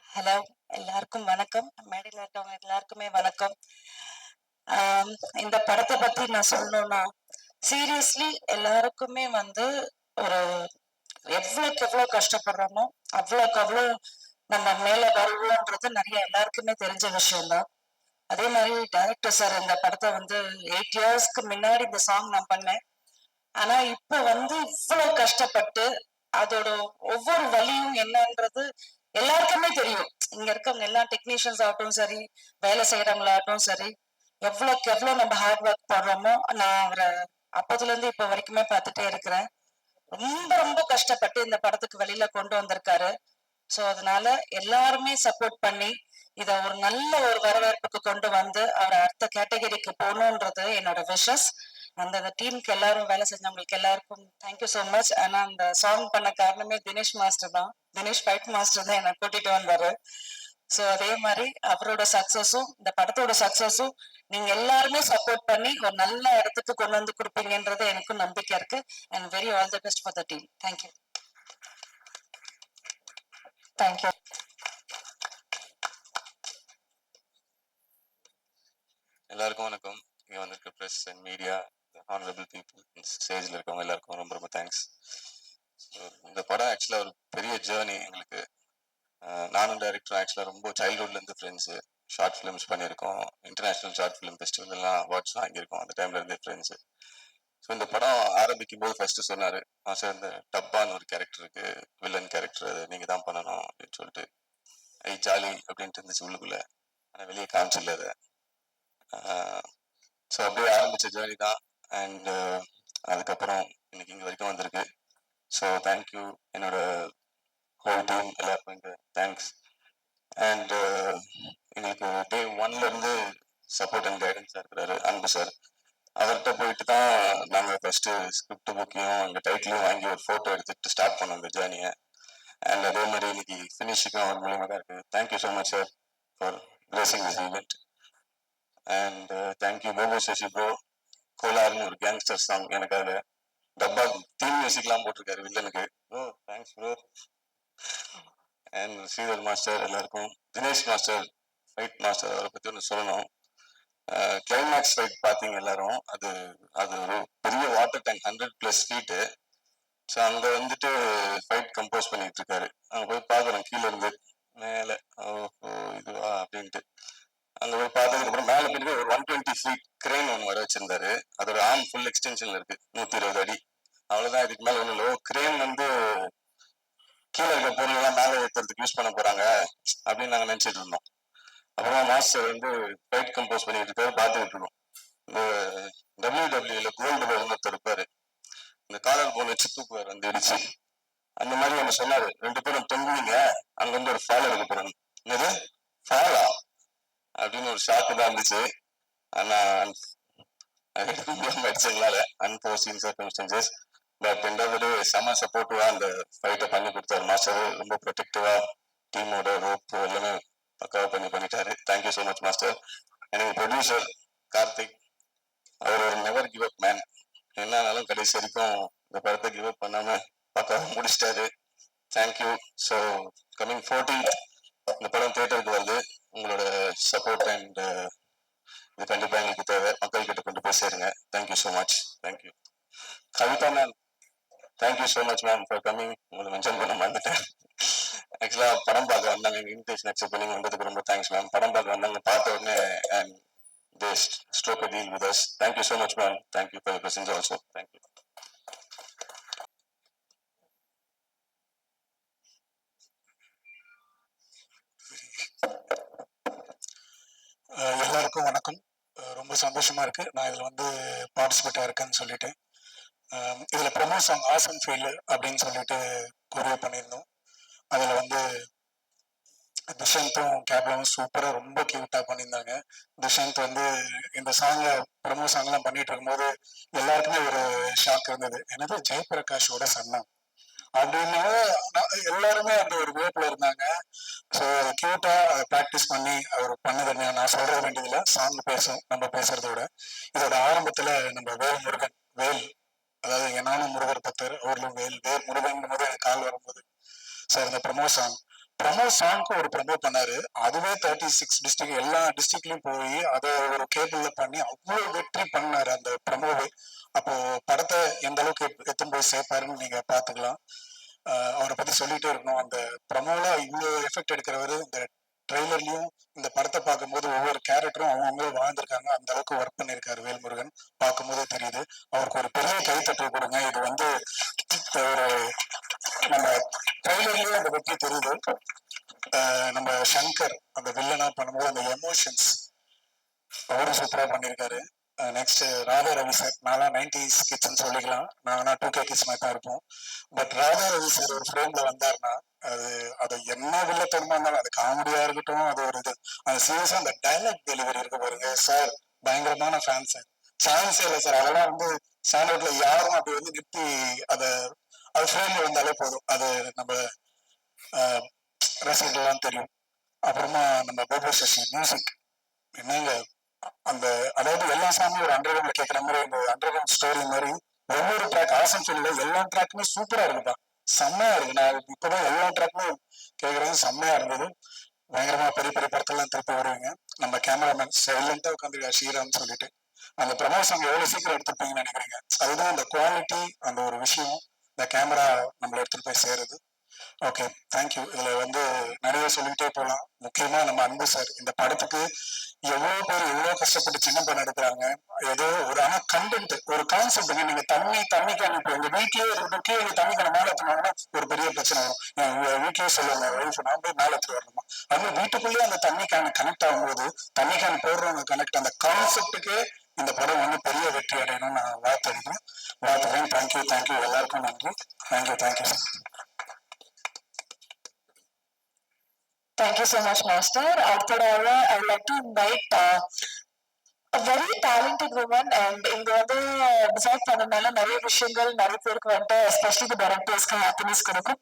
hello, எல்லாருக்கும் வணக்கம். மேடையில் இருக்கவங்க எல்லாருக்குமே வணக்கம். இந்த படத்தை பத்தி நான் சொல்லணும்னா, சீரியஸ்லி எல்லாருக்குமே வந்து ஒரு எவ்வளவுக்கு எவ்வளவு கஷ்டப்படுறோமோ அவ்வளவுக்கு அவ்வளவு நம்ம மேல வருவோன்றது நிறைய எல்லாருக்குமே தெரிஞ்ச விஷயம்தான். அதே மாதிரி டைரக்டர் சார் இந்த படத்தை வந்து 8 இயர்ஸ்க்கு முன்னாடி இந்த சாங் நான் பண்ணேன். ஆனா இப்ப வந்து இவ்வளவு கஷ்டப்பட்டு அதோட ஒவ்வொரு வழியும் என்னன்றது எல்லாருக்குமே தெரியும். இங்க இருக்கவங்க எல்லா டெக்னீஷியன்ஸ் ஆகட்டும் சரி, வேலை செய்யறவங்களாகட்டும் சரி, எவ்வளோக்கு எவ்வளோ நம்ம ஹார்ட் ஒர்க் போடுறோமோ, நான் அவரை அப்போதுல இருந்து இப்போ வரைக்குமே பார்த்துட்டே இருக்கிறேன். ரொம்ப ரொம்ப கஷ்டப்பட்டு இந்த படத்துக்கு வெளியில கொண்டு வந்திருக்காரு. ஸோ அதனால எல்லாருமே சப்போர்ட் பண்ணி இதை ஒரு நல்ல ஒரு வரவேற்புக்கு கொண்டு வந்து அவரை அடுத்த கேட்டகரிக்கு போகணுன்றது என்னோட விஷஸ். அந்த டீமுக்கு எல்லாரும் வேலை செஞ்சவங்களுக்கு எல்லாருக்கும் தேங்க்யூ ஸோ மச். ஆனா அந்த சாங் பண்ண காரணமே தினேஷ் மாஸ்டர் தான். தினேஷ் ஃபைட் மாஸ்டர் தான் என்னை கூட்டிட்டு வந்தாரு. ஸோ அதே மாதிரி அவரோட சக்சஸும் இந்த படத்தோட சக்சஸும் நீங்க எல்லாருமே சப்போர்ட் பண்ணி ஒரு நல்ல இடத்துக்கு கொண்டு வந்து கொடுப்பீங்கன்றது எனக்கும் நம்பிக்கை இருக்கு. And very all the best for the team. Thank you. Thank you. எல்லாருக்கும் வணக்கம். இங்கே வந்திருக்க press and media, honourable people, ஸ்டேஜில் இருக்கவங்க எல்லாருக்கும் ரொம்ப ரொம்ப தேங்க்ஸ். இந்த படம் ஆக்சுவலாக ஒரு பெரிய ஜேர்னி எங்களுக்கு. நானும் டைரக்டரும் ஆக்சுவலாக ரொம்ப சைல்ட்ஹுட்லேருந்து ஃப்ரெண்ட்ஸு. ஷார்ட் ஃபிலிம்ஸ் பண்ணியிருக்கோம், இன்டர்நேஷ்னல் ஷார்ட் ஃபிலிம் ஃபெஸ்டிவல்லாம் அவார்ட்ஸ் வாங்கியிருக்கோம் அந்த டைம்லேருந்தே ஃப்ரெண்ட்ஸு. ஸோ இந்த படம் ஆரம்பிக்கும் போது ஃபர்ஸ்ட்டு சொன்னார், சார் இந்த டப்பான்னு ஒரு கேரக்டர் இருக்குது, வில்லன் கேரக்டர், அது நீங்கள் தான் பண்ணணும் அப்படின்னு சொல்லிட்டு. ஜாலி அப்படின்ட்டு இருந்துச்சு உள்ளுக்குள்ளே, ஆனால் வெளியே காமிச்சில்ல அதை. ஸோ அப்படியே ஆரம்பித்த ஜேர்னி தான். அண்ட் அதுக்கப்புறம் இன்னைக்கு இங்கே வரைக்கும் வந்திருக்கு. ஸோ தேங்க்யூ என்னோட ஹோல் டீம் எல்லாருக்கும் இங்கே தேங்க்ஸ். அண்ட் எங்களுக்கு டே ஒன்லேருந்து சப்போர்ட் அண்ட் கைடன்ஸாக இருக்கிறாரு அன்பு சார். அவர்கிட்ட போயிட்டு தான் நாங்கள் ஃபஸ்ட்டு ஸ்கிரிப்ட் புக்கையும் எங்கள் டைட்டிலையும் வாங்கி ஒரு ஃபோட்டோ எடுத்துகிட்டு ஸ்டார்ட் பண்ணோம் இந்த ஜேர்னியை. அண்ட் அதே மாதிரி இன்னைக்கு ஃபினிஷிங்கும் அவர் மூலியமாக தான் இருக்குது. Thank you so much sir for gracing this event. And thank you Bobo Sasi bro. கோலார்னு ஒரு கேங்ஸ்டர் சாங் எனக்காக டப்பா தீம் மியூசிக்லாம் போட்டிருக்காரு வில்லனுக்கு. Bro thanks bro. And Sridhar master எல்லாருக்கும். தினேஷ் மாஸ்டர் ஃபைட் மாஸ்டர், அவரை பற்றி ஒன்று சொல்லணும். கிளைமேக்ஸ் ஃபைட் பார்த்தீங்க எல்லாரும், அது அது ஒரு பெரிய வாட்டர் டேங்க் 100+ ஃபீட்டு. ஸோ அங்கே வந்துட்டு ஃபைட் கம்போஸ் பண்ணிட்டு இருக்காரு. அங்கே போய் பார்க்குறோம் கீழே இருந்து மேலே, ஓஹோ இதுவா அப்படின்ட்டு. அங்கே போய் பார்த்ததுக்கப்புறம் மேலே போயிட்டு ஒரு 120 ஃபீட் கிரெயின் ஒன்று வர வச்சிருந்தாரு. அதோட ஆர்ம் ஃபுல் எக்ஸ்டென்ஷன்ல இருக்கு, 120 அடி. அவ்வளோதான், இதுக்கு மேலே ஒன்றும் இல்லை. கிரெயின் வந்து கீழே இருக்க பொருளெல்லாம் மேலே ஏற்றுறதுக்கு யூஸ் பண்ண போறாங்க அப்படின்னு நாங்கள் நினச்சிட்டு இருந்தோம். அப்புறம் மாஸ்டர் வந்து ஃபைட் கம்போஸ் பண்ணிட்டு இருக்காரு, பார்த்துக்கிட்டு இருக்கோம். இந்த WWEல கோல்டு ஒருத்தர் இருப்பாரு, இந்த காலர் போன் வச்சு தூக்குவார் அந்த இடிச்சு. அந்த மாதிரி ஒன்று சொன்னாரு, 2 பேரும் தொங்குவீங்க, அங்க வந்து ஒரு ஃபால் எடுக்க போறாங்க. என்னது ஃபாலா அப்படின்னு ஒரு ஷாக்கு தான் இருந்துச்சு. ஆனா அது எடுக்க முடியாம ஆயிடுச்சுங்களால, அன்போர்சின் சர்க்கம்ஸ்டன்சஸ். பட் ரெண்டாவது செம சப்போர்ட்டிவா அந்த ஃபைட்டை பண்ணி கொடுத்தாரு மாஸ்டர். ரொம்ப ப்ரொடெக்டிவா டீமோட ரோப் எல்லாமே பக்காவா பண்ணிட்டாரு. Thank you so much master. எனக்கு ப்ரொடியூசர் கார்த்திக், அவர் ஒரு நெவர் கிவ் அப் மேன். என்னாலும் கடைசி வரைக்கும் இந்த படத்தை கிவ் அப் பண்ணாம பக்காவா முடிச்சிட்டாரு. தேங்க்யூ. ஸோ கமிங் 14 இந்த படம் தியேட்டருக்கு வருது. உங்களோட சப்போர்ட் அண்ட் இது கண்டிப்பா எங்களுக்கு தேவை. மக்கள் கிட்ட கொண்டு போய் சேருங்க. Thank you so much. Thank you. Kavitha ma'am, thank you so much ma'am for coming. உங்களை மென்ஷன் பண்ண மறந்துட்டேன். ஆக்சுவலா படம் பார்க்க வந்தாங்க, எங்க இன்விடேஷன் அக்செப்ட் பண்ணி வந்ததுக்கு ரொம்ப தேங்க்ஸ் மேம். படம் பார்க்க வந்தாங்க, பார்த்த உடனே and they struck a deal with us. Thank you so much ma'am. Thank you for your presence also. Thank you. எல்லாருக்கும் வணக்கம். ரொம்ப சந்தோஷமா இருக்கு நான் இதுல வந்து பார்ட்டிசிபேட் இருக்கேன்னு சொல்லிட்டு. இதுல ப்ரொமோ சாங் ஆசம் ஃபீல் அப்படின்னு சொல்லிட்டு கொரியோ பண்ணியிருந்தோம். அதுல வந்து துஷந்த்தும் கேப்லவும் சூப்பரா ரொம்ப கியூட்டா பண்ணியிருந்தாங்க. துஷந்த் வந்து இந்த சாங்ல ப்ரொமோ சாங்லாம் பண்ணிட்டு இருக்கும்போது எல்லாருக்குமே ஒரு ஷாக் இருந்தது, என்னது ஜெயபிரகாஷோட சன்னா அப்படின்னு. எல்லாருமே அந்த ஒரு வேப்ல இருந்தாங்க. ஸோ கியூட்டா அதை ப்ராக்டிஸ் பண்ணி அவர் பண்ணது. நான் சொல்ற வேண்டியதில்ல, சாங் பேசும் நம்ம பேசுறதோட. இதோட ஆரம்பத்துல நம்ம வேல் முருகன், வேல் அதாவது என்னாலும் முருகர் பக்தர், அவர்களும் வேல் முருகன் போது எனக்கு கால் வரும்போது சார் இந்த ப்ரமோ சாங்க்கு ஒரு ப்ரமோ பண்ணாரு. அதுவே 36 டிஸ்ட்ரிக்ட், எல்லா டிஸ்ட்ரிக்ட்லயும் போய் அதை ஒரு கேபிள்ல பண்ணி அவ்வளவு வெற்றி பண்ணாரு அந்த ப்ரமோவை. அப்போ படத்தை எந்த அளவுக்கு எத்தனை போய் சேர்ப்பாருன்னு நீங்க பாத்துக்கலாம். அவரை பத்தி சொல்லிட்டே இருக்கணும். அந்த ப்ரமோல இவ்வளவு எஃபெக்ட் எடுக்கிறவரு இந்த ட்ரெய்லர்லயும் இந்த படத்தை பார்க்கும்போது ஒவ்வொரு கேரக்டரும் அவங்களே வாழ்ந்திருக்காங்க. அந்த அளவுக்கு ஒர்க் பண்ணியிருக்காரு வேல்முருகன், பார்க்கும்போதே தெரியுது. அவருக்கு ஒரு பெரிய கைத்தட்டல் கொடுங்க. இது வந்து ஒரு நம்ம ட்ரெய்லர்லயே அந்த வெற்றி தெரியுது. நம்ம சங்கர் அந்த வில்லனா பண்ணும்போது அந்த எமோஷன்ஸ் அவரும் சூப்பரா பண்ணியிருக்காரு. Next Radha Ravi sir. நான்லாம் 90s கிட்ஸ்ன்னு சொல்லிக்கலாம். நாங்களாம் 2K கிட்ஸ் மாதிரி தான் இருப்போம். பட் ராதா ரவி சார் ஒரு ஃப்ரேம்ல வந்தாருன்னா அது அது என்ன வில்லத்தனமா இருந்தாலும் அது காமெடியா இருக்கட்டும், அது ஒரு இது அந்த சீரியஸா அந்த டைலாக் டெலிவரி இருக்கு பாருங்க சார், பயங்கரமான ஃபேன் சார். சான்ஸே இல்லை சார். அதெல்லாம் வந்து ஸ்டாண்டர்ட்ல யாரும் அப்படி வந்து நிறுத்தி அதை அது ஃப்ரேம்ல வந்தாலே போதும். அது நம்ம ரசிகர்கள்லாம் தெரியும். அப்புறமா நம்ம கோபு சசி மியூசிக் என்னங்க அந்த அதாவது எல்லா சாமியும் ஒரு அண்டர்கிரவுண்ட்ல கேட்கற மாதிரி இந்த அண்டர்கிரவுண்ட் ஸ்டோரி மாதிரி ஒவ்வொரு ட்ராக் ஆசம் சொல்லல எல்லா ட்ராக்குமே சூப்பரா இருக்குப்பா. செம்மையா இருக்கு. நான் இப்பதான் எல்லா ட்ராக்குமே கேட்கறது செம்மையா இருந்தது. பயங்கரமா பெரிய பெரிய படத்தெல்லாம் திருப்பி வருவீங்க. நம்ம கேமராமேன் சைலண்டா உட்காந்துருக்கா ஸ்ரீராம் சொல்லிட்டு அந்த ப்ரமோஷன் எவ்வளவு சீக்கிரம் எடுத்துப்பீங்கன்னு நினைக்கிறீங்க. அதுதான் அந்த குவாலிட்டி, அந்த ஒரு விஷயம், இந்த கேமரா நம்மள எடுத்துட்டு போய் சேருது. Okay, thank you. இதுல வந்து நிறைய சொல்லிக்கிட்டே போகலாம். முக்கியமா நம்ம அன்பு சார் இந்த படத்துக்கு எவ்வளவு பேர் எவ்வளவு கஷ்டப்பட்டு சின்ன படம் எடுக்கிறாங்க. ஏதோ ஒரு ஆனா கண்டென்ட் ஒரு கான்செப்ட். நீங்க தண்ணிக்கு அனுப்பி உங்க வீட்லயே இருக்கட்டும், கீழே நீங்க தண்ணிக்கான மேல எடுத்துனாங்கன்னா ஒரு பெரிய பிரச்சனை வரும். உங்க வீட்லயே சொல்லுவாங்க ஒய்ஃப் நான் போய் மேல எடுத்து வரணுமா. அது வீட்டுக்குள்ளேயே அந்த தண்ணிக்கான கனெக்ட் ஆகும்போது தண்ணிக்கான போடுறவங்க கனெக்ட் அந்த கான்செப்டுக்கு இந்த படம் வந்து பெரிய வெற்றி அடையணும்னு நான் வாழ்த்துறேன். தேங்க்யூ எல்லாருக்கும் நன்றி. Thank you sir. Thank you so much, Master. அடுத்ததாக I would like to invite a very talented woman and இங்க வந்து டிசைட் பண்ணனால நிறைய விஷயங்கள் நிறைய பேருக்கு வந்துட்டு எஸ்பெஷலி தி டைரக்டர்ஸ்க்கு ஹாப்பினஸ் கொடுக்கும்.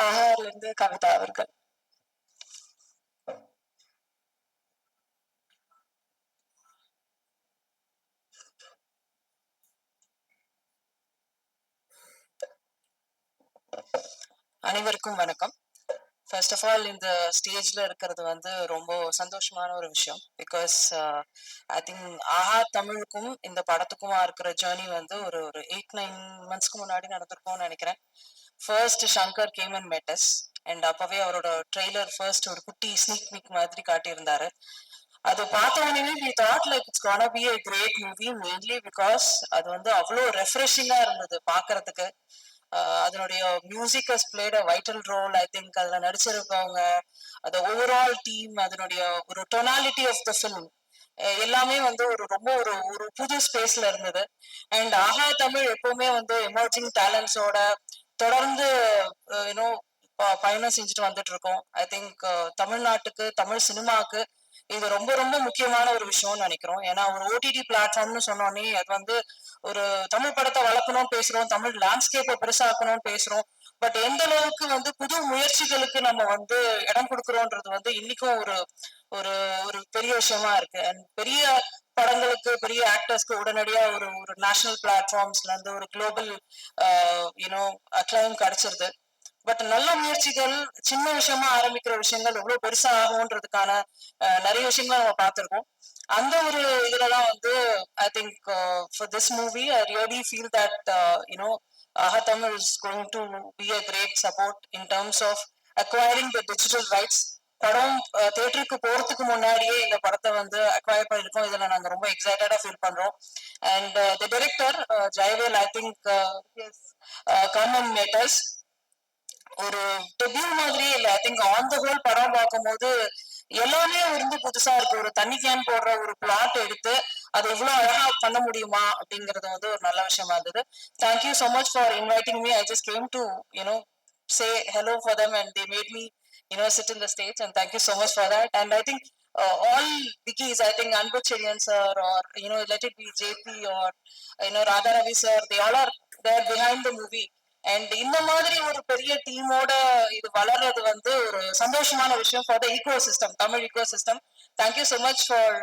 ஆஹார்ல இருந்து கவிதா அவர்கள். அனைவருக்கும் வணக்கம். ஃபர்ஸ்ட் ஆஃப் ஆல் இந்த ஸ்டேஜ்ல இருக்கிறது வந்து ரொம்ப சந்தோஷமான ஒரு விஷயம். பிகாஸ் ஐ திங்க் ஆஹா தமிழுக்கும் இந்த படத்துக்குமா இருக்கிற ஜேர்னி வந்து ஒரு ஒரு 8-9 monthsக்கு முன்னாடி நடந்திருக்கும்னு நினைக்கிறேன். ஃபர்ஸ்ட் சங்கர் கேம் அண்ட் மெட்டஸ் அண்ட் அப்பவே அவரோட ட்ரெய்லர் ஃபர்ஸ்ட் ஒரு குட்டி ஸ்னீக் பீக் மாதிரி காட்டியிருந்தாரு. அது பார்த்த உடனே we thought like it's gonna be a great movie mainly because அது வந்து அவ்வளோ ரெஃப்ரெஷிங்கா இருந்தது பார்க்கறதுக்கு. அதனுடைய music has played a vital role. I think அதுல நடிச்சிருக்கவங்க அந்த ஓவரால் டீம் அதனுடைய ஒரு டொனாலிட்டி ஆஃப் த ஃபிலிம் எல்லாமே வந்து ஒரு ரொம்ப ஒரு ஒரு புது ஸ்பேஸ்ல இருந்தது. அண்ட் ஆஹா தமிழ் எப்பவுமே வந்து எமர்ஜிங் டேலண்ட்ஸோட தொடர்ந்து யூனோ பயணம் செஞ்சுட்டு வந்துட்டு இருக்கோம். ஐ திங்க் தமிழ்நாட்டுக்கு தமிழ் சினிமாவுக்கு இது ரொம்ப ரொம்ப முக்கியமான ஒரு விஷயம்னு நினைக்கிறோம். ஏன்னா ஒரு ஓடிடி பிளாட்ஃபார்ம்னு சொன்னோடனே அது வந்து ஒரு தமிழ் படத்தை வளர்க்கணும்னு பேசுறோம், தமிழ் லேண்ட்ஸ்கேப்பை பெருசாக்கணும்னு பேசுறோம். பட் எந்த அளவுக்கு வந்து புது முயற்சிகளுக்கு நம்ம வந்து இடம் கொடுக்குறோன்றது வந்து இன்னைக்கும் ஒரு ஒரு ஒரு பெரிய விஷயமா இருக்கு. அண்ட் பெரிய படங்களுக்கு பெரிய ஆக்டர்ஸ்க்கு உடனடியா ஒரு ஒரு நேஷனல் பிளாட்ஃபார்ம்ஸ்ல இருந்து ஒரு குளோபல் யூனோ அக்ளைம் கிடைச்சிருது. பட் நல்ல முயற்சிகள் சின்ன விஷயமா ஆரம்பிக்கிற விஷயங்கள் எவ்வளவு பெருசா ஆகும்ன்றதுக்கான நிறைய விஷயங்கள் நம்ம பார்த்திருக்கோம். அந்த ஒரு இதுலதான் வந்து I think for this movie I really feel that you know ஆஹா Tamil is going to be a great support in terms of acquiring the digital rights. படம் தேட்டருக்கு போறதுக்கு முன்னாடியே இந்த படத்தை வந்து அக்வயர் பண்ணிருக்கோம். இதுல நாங்க ரொம்ப எக்ஸைட்டடா ஃபீல் பண்றோம். And the director Jayavel I think come and matters ஒரு டெபியூ மாதிரியே இல்லை. I think on the whole படம் பார்க்கும்போது எல்லாமே வந்து புதுசா இருக்கு. ஒரு தண்ணி கேன் போடுற ஒரு பிளாட் எடுத்து அது இவ்வளவு அழகா பண்ண முடியுமா அப்படிங்கறது வந்து ஒரு நல்ல விஷயமா இருந்தது. Thank you so much for inviting me. I just came to say hello for them and they made me sit in the stage, and thank you so much for that. And I think all biggies, I think Anbu Cherian sir or let it be JP or Radha Ravi sir, they all are there behind the movie. And இந்த மாதிரி ஒரு பெரிய டீமோட இது வளர்றது வந்து ஒரு சந்தோஷமான விஷயம் for the ecosystem, Tamil ecosystem. Thank you so much for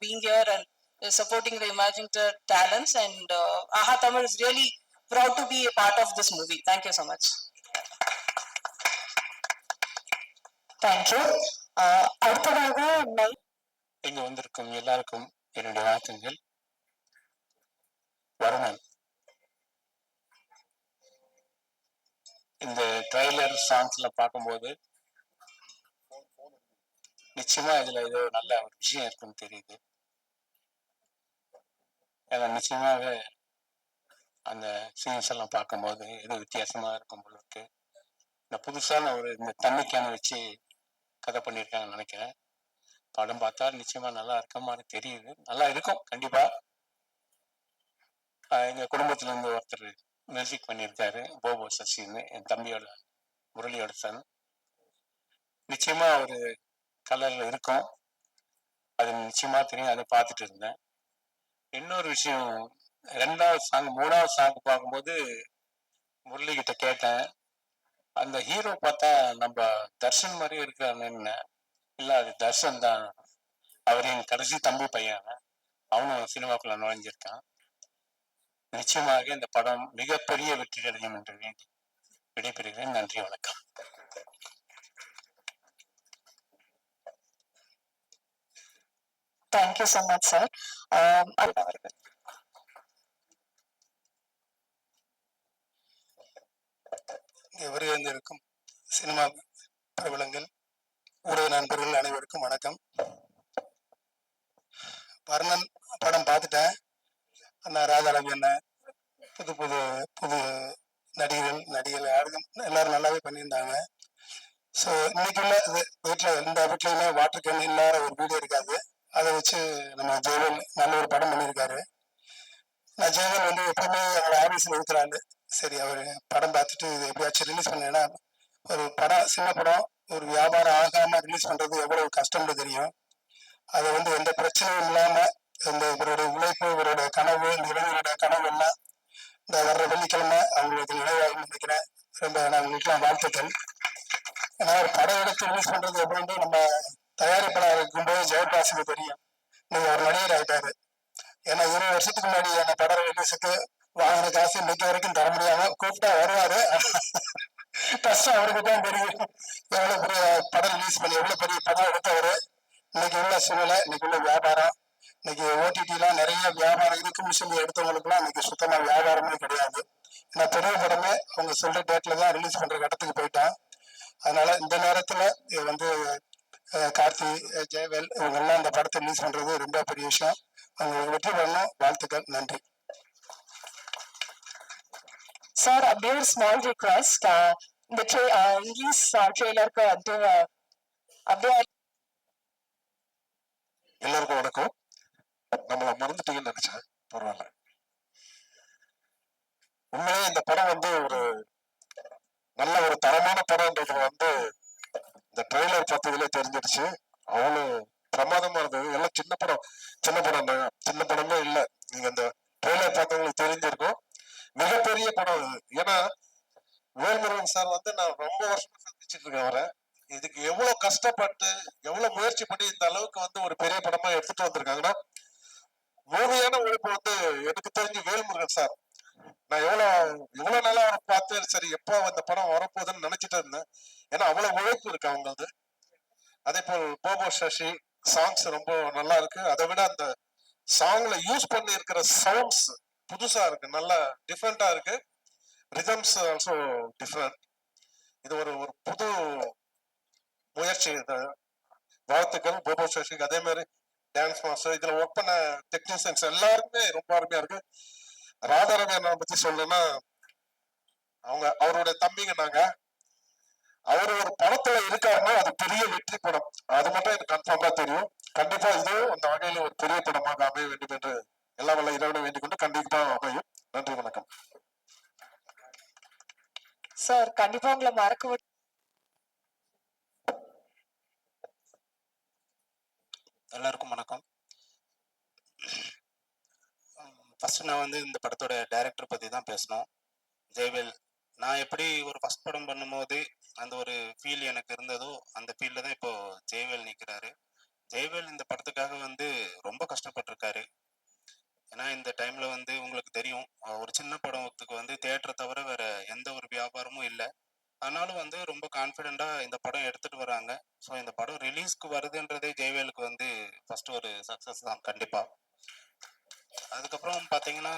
being here and supporting the emerging talents, and Aha Tamil is really proud to be a part of this movie. Thank you so much. Thank you. அடுத்ததாக இங்க வந்திருக்கும் எல்லாருக்கும் என்னுடைய வாழ்த்துங்கள். வருணன் இந்த trailer சாங்ஸ்ல பார்க்கும்போது நிச்சயமா இதுல ஏதோ நல்ல ஒரு விஷயம் இருக்குன்னு தெரியுது. ஏன்னா நிச்சயமாவே அந்த சீன்ஸ் எல்லாம் பார்க்கும்போது ஏதோ வித்தியாசமா இருக்கும் போல இருக்கு. இந்த புதுசான ஒரு இந்த தண்ணி கேனை வச்சு கதை பண்ணியிருக்காங்கன்னு நினைக்கிறேன். படம் பார்த்தா நிச்சயமா நல்லா இருக்குமான்னு தெரியுது. நல்லா இருக்கும் கண்டிப்பா. எங்க குடும்பத்துல இருந்து ஒருத்தர் மியூசிக் பண்ணியிருக்காரு, போபோ சசின்னு, என் தம்பியோட முரளியோட சன். நிச்சயமா ஒரு கலர்ல இருக்கும். அது நிச்சயமா தெரியும். அதை பார்த்துட்டு இருந்தேன். இன்னொரு விஷயம், 2வது சாங் 3வது சாங் பார்க்கும்போது முரளி கிட்ட கேட்டேன், அந்த ஹீரோ பார்த்தா நம்ம தர்ஷன் மாதிரியே இருக்கிறான்னு. இல்ல அது தர்ஷன் தான், அவர் என் கடைசி தம்பி பையன், அவனும் சினிமாக்குள்ள நுழைஞ்சிருக்கான். நிச்சயமாக இந்த படம் மிகப்பெரிய வெற்றி அடையும் என்று வேண்டி விடைபெறுகிறேன். நன்றி, வணக்கம். Thank you so much sir. அவர்கள் இங்கே வருகின்றிருக்கும் சினிமா பிரபலங்கள், ஊடக நண்பர்கள் அனைவருக்கும் வணக்கம். வர்ணன் படம் பார்த்துட்டேன். அண்ணா ராதாரவி அண்ணன், புது புது புது நடிகர்கள் யாருக்கும் எல்லாரும் நல்லாவே பண்ணியிருந்தாங்க. ஸோ இன்னைக்குள்ள இது வீட்டில் எந்த வீட்லையுமே வாட்டர் கேன் இல்லாத ஒரு வீடு இருக்காது. அதை வச்சு நம்ம ஜெயவேல் நல்ல ஒரு படம் பண்ணியிருக்காரு. நான் ஜெயவேல் வந்து எப்பவுமே அவரோட ஆஃபீஸில் இருக்கிறாரு. சரி, அவர் படம் பார்த்துட்டு இது எப்படியாச்சும் ரிலீஸ் பண்ணேன்னா, ஒரு படம் சின்ன படம் ஒரு வியாபாரம் ஆகாமல் ரிலீஸ் பண்ணுறது எவ்வளோ கஷ்டம்னு தெரியும். அதை வந்து எந்த பிரச்சனையும் இல்லாமல் இந்த இவருடைய உழைப்பு, இவருடைய கனவு, இந்த இளைஞருடைய கனவு எல்லாம் இந்த வர்ற வெள்ளிக்கிழமை அவங்களுக்கு நினைவாகும் நினைக்கிறேன். ரொம்ப நான் உங்களுக்குலாம் வாழ்த்துக்கள். ஏன்னா ஒரு படம் எடுத்து ரிலீஸ் பண்றது எப்படின்னு நம்ம தயாரிப்பாளர் இருக்கும்போது ஜெயபிரகாஷுக்கு தெரியும். நீங்க ஒரு நடிகர் ஆயிட்டாரு. ஏன்னா 20 வருஷத்துக்கு முன்னாடி அந்த படம் ரிலீஸுக்கு வாங்கின காசு இன்னைக்கு வரைக்கும் தர முடியாம கூப்பிட்டா வருவாரு. கஷ்டம் அவருக்கு தான் தெரியும். எவ்வளவு பெரிய படம் ரிலீஸ் பண்ணி எவ்வளவு பெரிய படம் எடுத்தவர். இன்னைக்கு உள்ள சூழ்நிலை, இன்னைக்கு உள்ள வியாபாரம், இன்னைக்கு ஓடிடிலாம் நிறைய வியாபாரம் இருக்குன்னு சொல்லி எடுத்தவங்களுக்குலாம் இன்னைக்கு சுத்தமா வியாபாரமே கிடையாது. ஏன்னா பெரிய படமே அவங்க சொல்ற டேட்ல தான் ரிலீஸ் பண்ற இடத்துக்கு போயிட்டான். அதனால இந்த நேரத்துல வந்து கார்த்தி, ஜெயவேல் இவங்க எல்லாம் இந்த படத்தை ரிலீஸ் பண்றது ரொம்ப பெரிய விஷயம். அவங்க வெற்றி பண்ணணும். வாழ்த்துக்கள். நன்றி சார். அப்படியே ஒரு ஸ்மால் ரிக்வெஸ்ட், இந்த இங்கிலீஷ் ட்ரெய்லருக்கு வந்து அப்படியே எல்லாருக்கும் வணக்கம். நம்மள மறந்துட்டீங்கன்னு நினைச்சேன், பரவாயில்ல. உண்மையே இந்த படம் வந்து ஒரு நல்ல ஒரு தரமான படம்ன்றது வந்து இந்த ட்ரெய்லர் பார்த்ததுல தெரிஞ்சிடுச்சு. அவ்வளவு பிரமாதமா இருந்தது. எல்லாம் சின்ன படம் தான், சின்ன படமே இல்லை. நீங்க அந்த ட்ரெய்லர் பார்த்தவங்களுக்கு தெரிஞ்சிருக்கும். மிகப்பெரிய படம் இது. ஏன்னா வேல்முருகன் சார் வந்து நான் ரொம்ப வருஷமா சந்திச்சுட்டு இருக்கேன் அவரை. இதுக்கு எவ்வளவு கஷ்டப்பட்டு எவ்வளவு முயற்சி பண்ணி இந்த அளவுக்கு வந்து ஒரு பெரிய படமா எடுத்துட்டு வந்திருக்காங்கன்னா, முழுமையான உழைப்பு வந்து எனக்கு தெரிஞ்சு வேல்முருகன் சார். நான் எவ்வளவு நாளா அவரை பார்த்து சரி எப்போ அந்த படம் வரப்போகுதுன்னு நினைச்சிட்டு இருந்தேன். ஏன்னா அவ்வளவு உழைப்பு இருக்கு அவங்களது. அதே போல் போபோ சசி சாங்ஸ் ரொம்ப நல்லா இருக்கு. அதை விட அந்த சாங்ல யூஸ் பண்ணி இருக்கிற சவுண்ட்ஸ் புதுசா இருக்கு, நல்லா டிஃப்ரெண்டா இருக்கு. Rhythms also different. இது ஒரு ஒரு புது முயற்சி. வாழ்த்துக்கள் போபோ சசிக்கு. அதே மாதிரி டான்ஸ் மாஸ்டர், இதுல ஒர்க் பண்ண டெக்னீஷியன்ஸ் எல்லாருமே ரொம்ப அருமையா இருக்கு. ராதாரவி அண்ணா பத்தி சொல்லணும்னா, அவருடைய தம்பிங்க நாங்க. அவரு ஒரு படத்துல இருக்காருன்னா அது பெரிய வெற்றி படம், அது மட்டும் எனக்கு கன்ஃபார்மா தெரியும். கண்டிப்பா இதுவும் அந்த வகையில ஒரு பெரிய படமாக அமைய வேண்டும் என்று எல்லா வல்ல இறைவனை வேண்டிக் கொண்டு கண்டிப்பா அமையும். நன்றி, வணக்கம். சார் கண்டிப்பா உங்களை மறக்க எல்லாருக்கும் வணக்கம். ஃபர்ஸ்ட் நான் வந்து இந்த படத்தோட டைரக்டர் பத்தி தான் பேசணும். ஜெயவேல். நான் எப்படி ஒரு ஃபர்ஸ்ட் படம் பண்ணும்போது அந்த ஒரு ஃபீல் எனக்கு இருந்ததோ, அந்த ஃபீல்ல தான் இப்போ ஜெயவேல் நிற்கிறாரு. ஜெயவேல் இந்த படத்துக்காக வந்து ரொம்ப கஷ்டப்பட்டிருக்காரு. ஏன்னா இந்த டைம்ல வந்து உங்களுக்கு தெரியும், ஒரு சின்ன படத்துக்கு வந்து தியேட்டரை தவிர வேற எந்த ஒரு வியாபாரமும் இல்லை. ஆனாலும் வந்து ரொம்ப கான்ஃபிடென்ட்டா இந்த படம் எடுத்துட்டு வராங்க. ஸோ இந்த படம் ரிலீஸ்க்கு வருதுன்றதே ஜெயவேலுக்கு வந்து ஃபர்ஸ்ட் ஒரு சக்சஸ் தான் கண்டிப்பா. அதுக்கப்புறம் பார்த்தீங்கன்னா,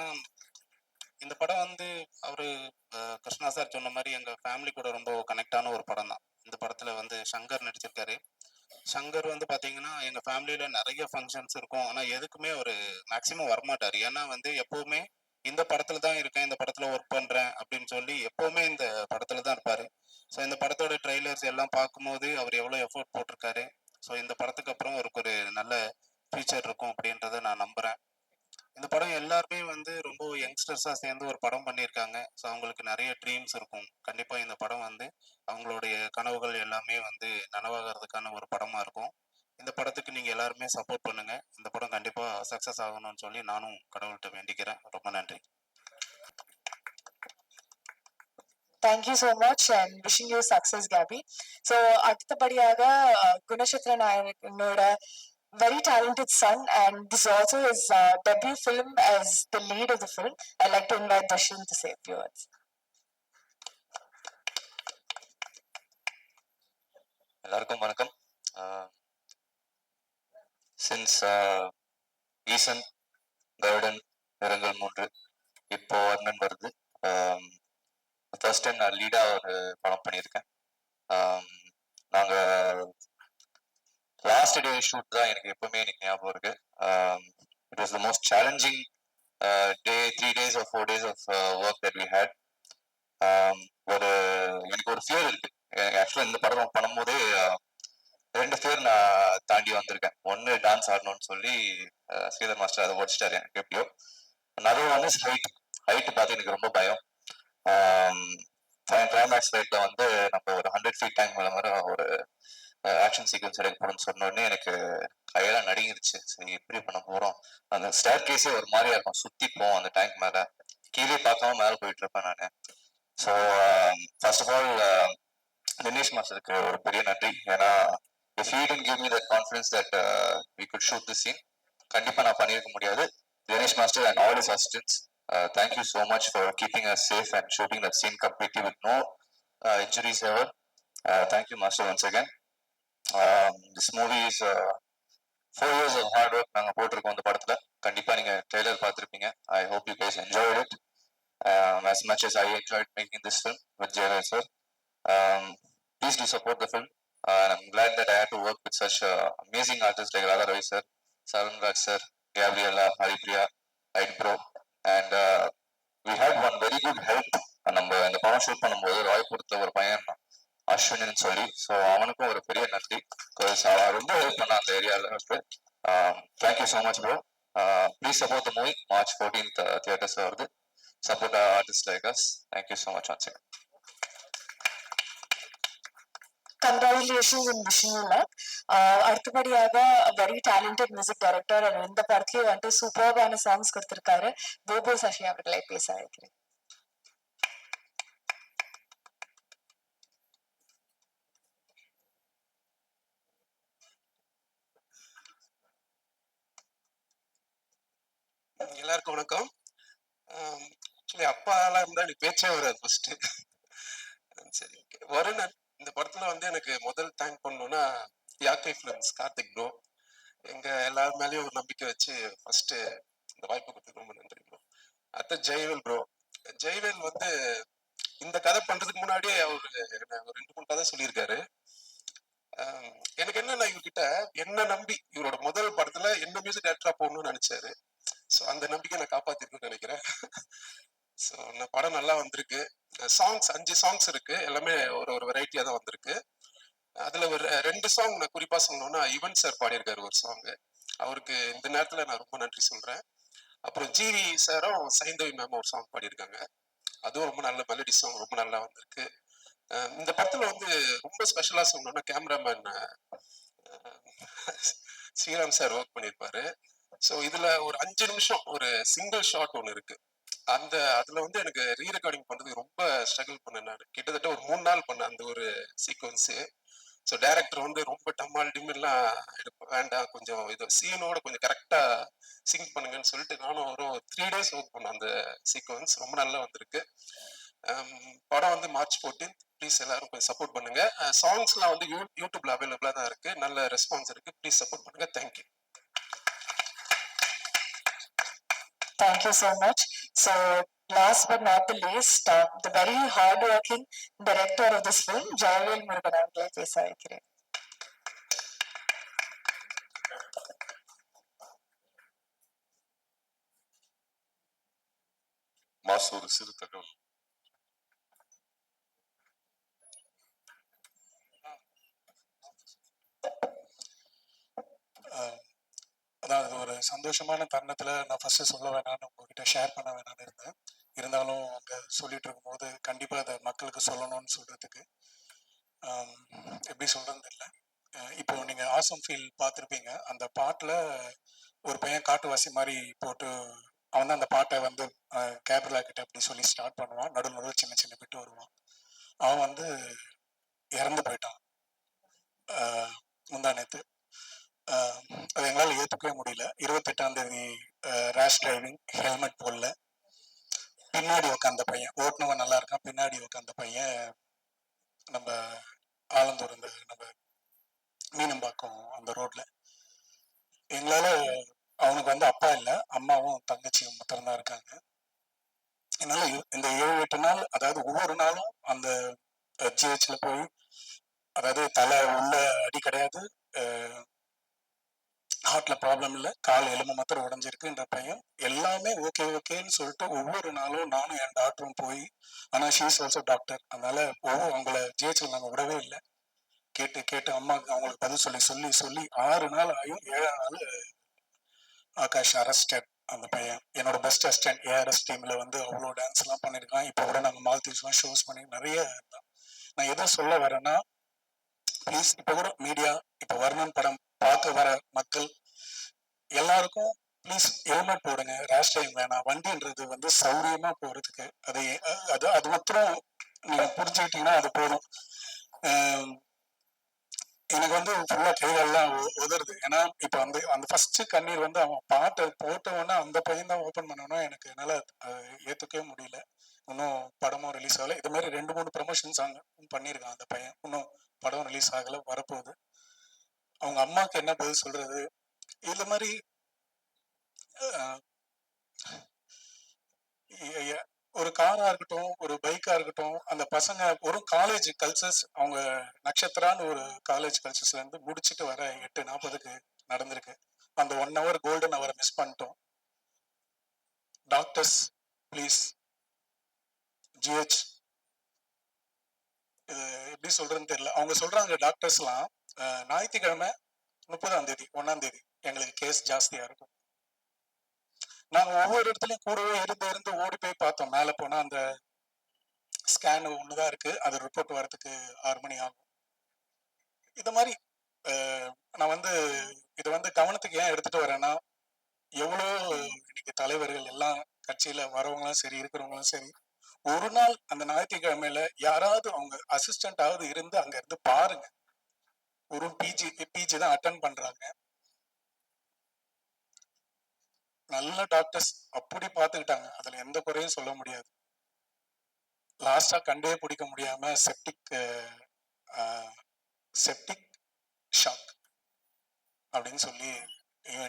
இந்த படம் வந்து அவரு கிருஷ்ணா சார் சொன்ன மாதிரி எங்க ஃபேமிலி கூட ரொம்ப கனெக்டான ஒரு படம் தான். இந்த படத்துல வந்து சங்கர் நடிச்சிருக்காரு. சங்கர் வந்து பாத்தீங்கன்னா எங்க ஃபேமிலியில நிறைய ஃபங்க்ஷன்ஸ் இருக்கும். ஆனா எதுக்குமே ஒரு மேக்சிமம் வரமாட்டாரு. ஏன்னா வந்து எப்பவுமே இந்த படத்துல தான் இருக்கேன், இந்த படத்துல ஒர்க் பண்றேன் அப்படின்னு சொல்லி எப்பவுமே இந்த படத்துல தான் இருப்பாரு. ஸோ இந்த படத்தோட ட்ரெய்லர்ஸ் எல்லாம் பார்க்கும்போது அவர் எவ்வளோ எஃபோர்ட் போட்டிருக்காரு. ஸோ இந்த படத்துக்கு அப்புறம் ஒரு நல்ல ஃபியூச்சர் இருக்கும் அப்படின்றத நான் நம்புகிறேன். இந்த படம் எல்லாருமே வந்து ரொம்ப யங்ஸ்டர்ஸாக சேர்ந்து ஒரு படம் பண்ணியிருக்காங்க. ஸோ அவங்களுக்கு நிறைய ட்ரீம்ஸ் இருக்கும். கண்டிப்பாக இந்த படம் வந்து அவங்களுடைய கனவுகள் எல்லாமே வந்து நனவாகிறதுக்கான ஒரு படமாக இருக்கும். இந்த படத்துக்கு நீங்கள் எல்லாருமே சப்போர்ட் பண்ணுங்க. இந்த படம் கண்டிப்பாக சக்ஸஸ் ஆகணும்னு சொல்லி நானும் கடவுள்கிட்ட வேண்டிக்கிறேன். ரொம்ப நன்றி. Thank you so much and wishing you success, Gabby. So, அடுத்தபடியாக குணச்சித்ர நாயகனோட very talented son, and this also his debut film as the lead of the film. I'd like to invite Darshan to say a few words. எல்லாருக்கும் வணக்கம். Since ஈசன், கருடன், நிறங்கள் 3, இப்போ அண்ணன் வருது. First time நான் லீடாக ஒரு படம் பண்ணியிருக்கேன். நாங்கள் லாஸ்ட் டே ஷூட் தான் எனக்கு ஞாபகம் இருக்கு. It was the most challenging day. 3 days or 4 days of work that we had. எனக்கு ஒரு ஃபியர் இருக்கு. ஆக்சுவலாக இந்த படம் பண்ணும்போதே 2 ஃபியர் நான் தாண்டி வந்திருக்கேன். ஒன்று டான்ஸ் ஆடணும்னு சொல்லி ஸ்ரீதர் மாஸ்டர் அதை உடச்சிட்டாரு எனக்கு எப்படியோ. another one is ஹைட் பார்த்து எனக்கு ரொம்ப பயம். கிளைமேக்ஸ் ஃபைட்ல வந்து நம்ம ஒரு 100 feet டேங்க் மேல மாதிரி ஒரு ஆக்ஷன் சீக்வன்ஸ் எடுக்கணும்னு சொன்ன உடனே எனக்கு கையெல்லாம் நடுங்கிருச்சு. சரி எப்படி பண்ண போறோம்? அந்த ஸ்டேர் கேஸே ஒரு மாதிரியா இருக்கும், சுத்திப்போம் அந்த டேங்க் மேல, கீழே பார்க்காம மேல போயிட்டு இருப்பேன் நான். So first of all Dinesh மாஸ்டருக்கு ஒரு பெரிய நன்றி. ஏன்னா if he didn't give me that confidence that we could shoot this scene, கண்டிப்பா நான் பண்ணியிருக்க முடியாது. Dinesh master and all his assistants, thank you so much for keeping us safe and shooting that scene completely with no injuries ever. Thank you master once again. This movie is 4 years of hard work நாங்க போட்டிருக்கோம் இந்த படத்துல. கண்டிப்பா நீங்க trailer பார்த்திருப்பீங்க. I hope you guys enjoyed it as much as I enjoyed making this film with Jayal sir. Please do support the film. And I'm glad that I had to work with such amazing artists like Radha Ravi sir, Sarun Raj sir, Gabriella, Haripriya, Ed bro, and we had one very good help. நம்ம இந்த படம் shoot பண்ணும்போது ராய்புரத்துல ஒரு பையன் அஸ்வின்னு சொல்லி, so அவனுக்கும் ஒரு பெரிய நன்றி. பிகாஸ் அவன் ரொம்ப ஹெல்ப் பண்ணான் அந்த ஏரியாவில். Thank you so much bro. Please support the movie. March 14th தியேட்டர்ஸ்ல வருது. Support artist like us. Thank you so much once again. Congratulations and wishing you luck. அடுத்தபடியாக very talented music director and இந்த படத்துலயே வந்துட்டு சூப்பர்பான சாங்ஸ் கொடுத்திருக்காரு. போபோ சசி அவர்களை பேச அழைக்கிறேன். எல்லாருக்கும் வணக்கம். ஆக்சுவலி அப்பாலாம் இருந்தா எனக்கு பேச்சே வராது ஃபர்ஸ்ட். சரி, வருணன் இந்த படத்துல வந்து எனக்கு முதல் தேங்க் பண்ணணும்னா யாக்கை ஃபிலிம்ஸ் கார்த்திக் ப்ரோ. எங்க எல்லார் மேலேயும் ஒரு நம்பிக்கை வச்சு ஃபர்ஸ்ட் இந்த வாய்ப்பு கொடுத்தது ரொம்ப நன்றி ப்ரோ. அடுத்த ஜெய்வேல் ப்ரோ. ஜெய்வேல் வந்து இந்த கதை பண்றதுக்கு முன்னாடியே அவரு ஒரு 2-3 கதை சொல்லியிருக்காரு. எனக்கு என்னன்னா இவர்கிட்ட என்ன நம்பி இவரோட முதல் படத்துல என்ன மியூசிக் டேரக்டரா போகணும்னு நினைச்சாரு. ஸோ அந்த நம்பிக்கை நான் காப்பாத்திருக்குன்னு நினைக்கிறேன். ஸோ இந்த படம் நல்லா வந்திருக்கு. சாங்ஸ் 5 சாங்ஸ் இருக்கு, எல்லாமே ஒரு வெரைட்டியா தான் வந்திருக்கு. அதுல ஒரு 2 சாங் நான் குறிப்பா சொல்லணும்னா யுவன் சார் பாடியிருக்காரு ஒரு சாங். அவருக்கு இந்த நேரத்துல நான் ரொம்ப நன்றி சொல்றேன். அப்புறம் ஜிவி சாரும் சைந்தவி மேம் ஒரு சாங் பாடியிருக்காங்க. அதுவும் ரொம்ப நல்ல மெலடி சாங், ரொம்ப நல்லா வந்திருக்கு. இந்த படத்துல வந்து ரொம்ப ஸ்பெஷலா சொல்லணும்னா கேமராமேன் ஸ்ரீராம் சார் ஒர்க் பண்ணியிருப்பாரு. ஸோ இதுல ஒரு 5 நிமிஷம் ஒரு சிங்கிள் ஷாட் ஒன்று இருக்கு. அதுல வந்து எனக்கு ரீ ரெக்கார்டிங் பண்றதுக்கு ரொம்ப ஸ்ட்ரகிள் பண்ணேன். நான் கிட்டத்தட்ட ஒரு 3 நாள் பண்ணேன் அந்த ஒரு சீக்வன்ஸு. ஸோ டைரக்டர் வந்து ரொம்ப டம்மால் டிம்மெல்லாம் வேண்டாம், கொஞ்சம் இது சீனோட கொஞ்சம் கரெக்டா சிங்க் பண்ணுங்கன்னு சொல்லிட்டு நானும் ஒரு 3 days ஒர்க் பண்ணேன் அந்த சீக்வன்ஸ். ரொம்ப நல்லா வந்திருக்கு. படம் வந்து March 14th. ப்ளீஸ் எல்லாரும் கொஞ்சம் சப்போர்ட் பண்ணுங்க. சாங்ஸ்லாம் வந்து யூடியூப்ல அவைலபிளா தான் இருக்கு, நல்ல ரெஸ்பான்ஸ் இருக்கு. ப்ளீஸ் சப்போர்ட் பண்ணுங்க. Thank you. Thank you so much. So, last but not the least, the very hard-working director of this film, Jayal Murugan அவர்களை பேச வைக்கிறேன். மாசு ஒரு சிறு தகவல். சந்தோஷமான தருணத்துல நான் ஃபர்ஸ்ட் சொல்ல வேணாம்னு உங்ககிட்ட ஷேர் பண்ண வேணாம்னு இருந்தேன். இருந்தாலும் அங்க சொல்லிட்டு இருக்கும்போது கண்டிப்பா அதை மக்களுக்கு சொல்லணும்னு சொல்றதுக்கு ஆம், எப்படி சொல்றதுன்னு தெரியல. இப்போ நீங்க ஆசம் ஃபீல் பார்த்துருப்பீங்க. அந்த பாட்டுல ஒரு பையன் காட்டுவாசி மாதிரி போட்டு அவன் தான் அந்த பாட்டை வந்து கேப்ரலா கிட்ட அப்படி சொல்லி ஸ்டார்ட் பண்ணுவான். நடுவில் சின்ன சின்ன பிட்டு வருவான். அவன் வந்து இறந்து போயிட்டான் முந்தா நேத்து. அது எங்களால் ஏற்றுக்கவே முடியல. 28ஆம் தேதி ரேஷ் டிரைவிங், ஹெல்மெட் போடல, பின்னாடி உட்காந்த பையன், ஓட்டுனவன் நல்லா இருக்கான், பின்னாடி உட்காந்த பையன் நம்ம ஆலந்தூர் இந்த நம்ம மீனம்பாக்கம் அந்த ரோட்ல. எங்களால அவனுக்கு வந்து அப்பா இல்லை, அம்மாவும் தங்கச்சியும் மாத்திரம்தான் இருக்காங்க. என்னால இந்த 7-8 நாள், அதாவது ஒவ்வொரு நாளும் அந்த ஜிஹெச்ல போய், அதாவது தலை உள்ள அடி கிடையாது, ஹார்ட்ல ப்ராப்ளம் இல்லை, கால் எலும்பு மாத்திரம் உடஞ்சிருக்குன்ற பையன் எல்லாமே ஓகே ஓகேன்னு சொல்லிட்டு ஒவ்வொரு நாளும் நானும் என் டாக்டரும் போய், ஆனால் ஷீஸ் ஆல்சோ டாக்டர், அதனால அவங்கள ஜிஹெச்ல நாங்கள் விடவே இல்லை. கேட்டு கேட்டு அம்மாவுக்கு அவங்களுக்கு பதில் சொல்லி சொல்லி சொல்லி 6 நாள் ஆகும். 7ஆம் நாள் ஆகாஷ் அரெஸ்டட். அந்த பையன் என்னோட பெஸ்ட் அசிஸ்டன்ட். ஏஆர்எஸ் டீம்ல வந்து அவ்வளோ டான்ஸ் எல்லாம் பண்ணியிருக்கான். இப்போ கூட நாங்கள் மால்தீவ்ஸ்லாம் ஷோஸ் பண்ணி நிறைய இருந்தான். நான் எதை சொல்ல வரேன்னா, ப்ளீஸ் இப்போ கூட மீடியா, இப்போ வர்ணன் படம் பார்க்க வர மக்கள் எல்லாருக்கும் ப்ளீஸ் ஹெல்மெட் போடுங்க. ரேஷ் டைம் வேணாம். வண்டின்றது வந்து சௌரியமா போறதுக்கு அது அது அது மாத்திரம் நீங்க புரிஞ்சுக்கிட்டீங்கன்னா அது போதும். எனக்கு வந்து ஃபுல்லா கைகள்லாம் உதறுது. ஏன்னா இப்ப வந்து அந்த ஃபர்ஸ்ட் கண்ணீர் வந்து அவன் பாட்டை போட்ட உடனே அந்த பையன் தான் ஓப்பன் பண்ணோன்னா எனக்கு என்னால ஏத்துக்கவே முடியல. இன்னும் படமும் ரிலீஸ் ஆகல. இது மாதிரி 2-3 ப்ரமோஷன் சாங் பண்ணியிருக்கான் அந்த பையன். இன்னும் படம் ரிலீஸ் ஆகல, வரப்போகுது. அவங்க அம்மாவுக்கு என்ன பதில் சொல்றது? இது மாதிரி ஒரு காரா இருக்கட்டும், ஒரு பைக்கா இருக்கட்டும், அந்த பசங்க ஒரு காலேஜ் கல்ச்சர்ஸ், அவங்க நட்சத்திரான்னு ஒரு காலேஜ் கல்ச்சர்ஸ்ல இருந்து முடிச்சுட்டு வர 8:40க்கு நடந்திருக்கு. அந்த 1 hour கோல்டன் ஹவரை மிஸ் பண்ணிட்டோம். டாக்டர்ஸ் ப்ளீஸ், ஜிஹெச், இது எப்படி சொல்றதுன்னு தெரியல. அவங்க சொல்றாங்க டாக்டர்ஸ்லாம் ஞாயிற்றுக்கிழமை 30ஆம் தேதி 1ஆம் தேதி எங்களுக்கு கேஸ் ஜாஸ்தியா இருக்கும். நாங்க ஒவ்வொரு இடத்துலயும் கூடவே இருந்து இருந்து ஓடி போய் பார்த்தோம். மேல போனா அந்த ஸ்கேன் ஒண்ணுதான் இருக்கு, அது ரிப்போர்ட் வரதுக்கு 6 மணி ஆகும். இது மாதிரி நான் வந்து இதை வந்து கவனத்துக்கு ஏன் எடுத்துட்டு வரேன்னா, எவ்வளோ இன்னைக்கு தலைவர்கள் எல்லாம் கட்சியில வரவங்களும் சரி, இருக்கிறவங்களும் சரி, ஒரு நாள் அந்த ஞாயிற்றுக்கிழமையில யாராவது அவங்க அசிஸ்டன்டாவது இருந்து அங்க இருந்து பாருங்க. ஒரு பிஜி தான் அட்டன் பண்றாங்க. நல்ல டாக்டர்ஸ் அப்படி பார்த்துக்கிட்டாங்க, அதுல எந்த குறையும் சொல்ல முடியாது. லாஸ்டா கண்டே பிடிக்க முடியாம செப்டிக் ஷாக் அப்படின்னு சொல்லி,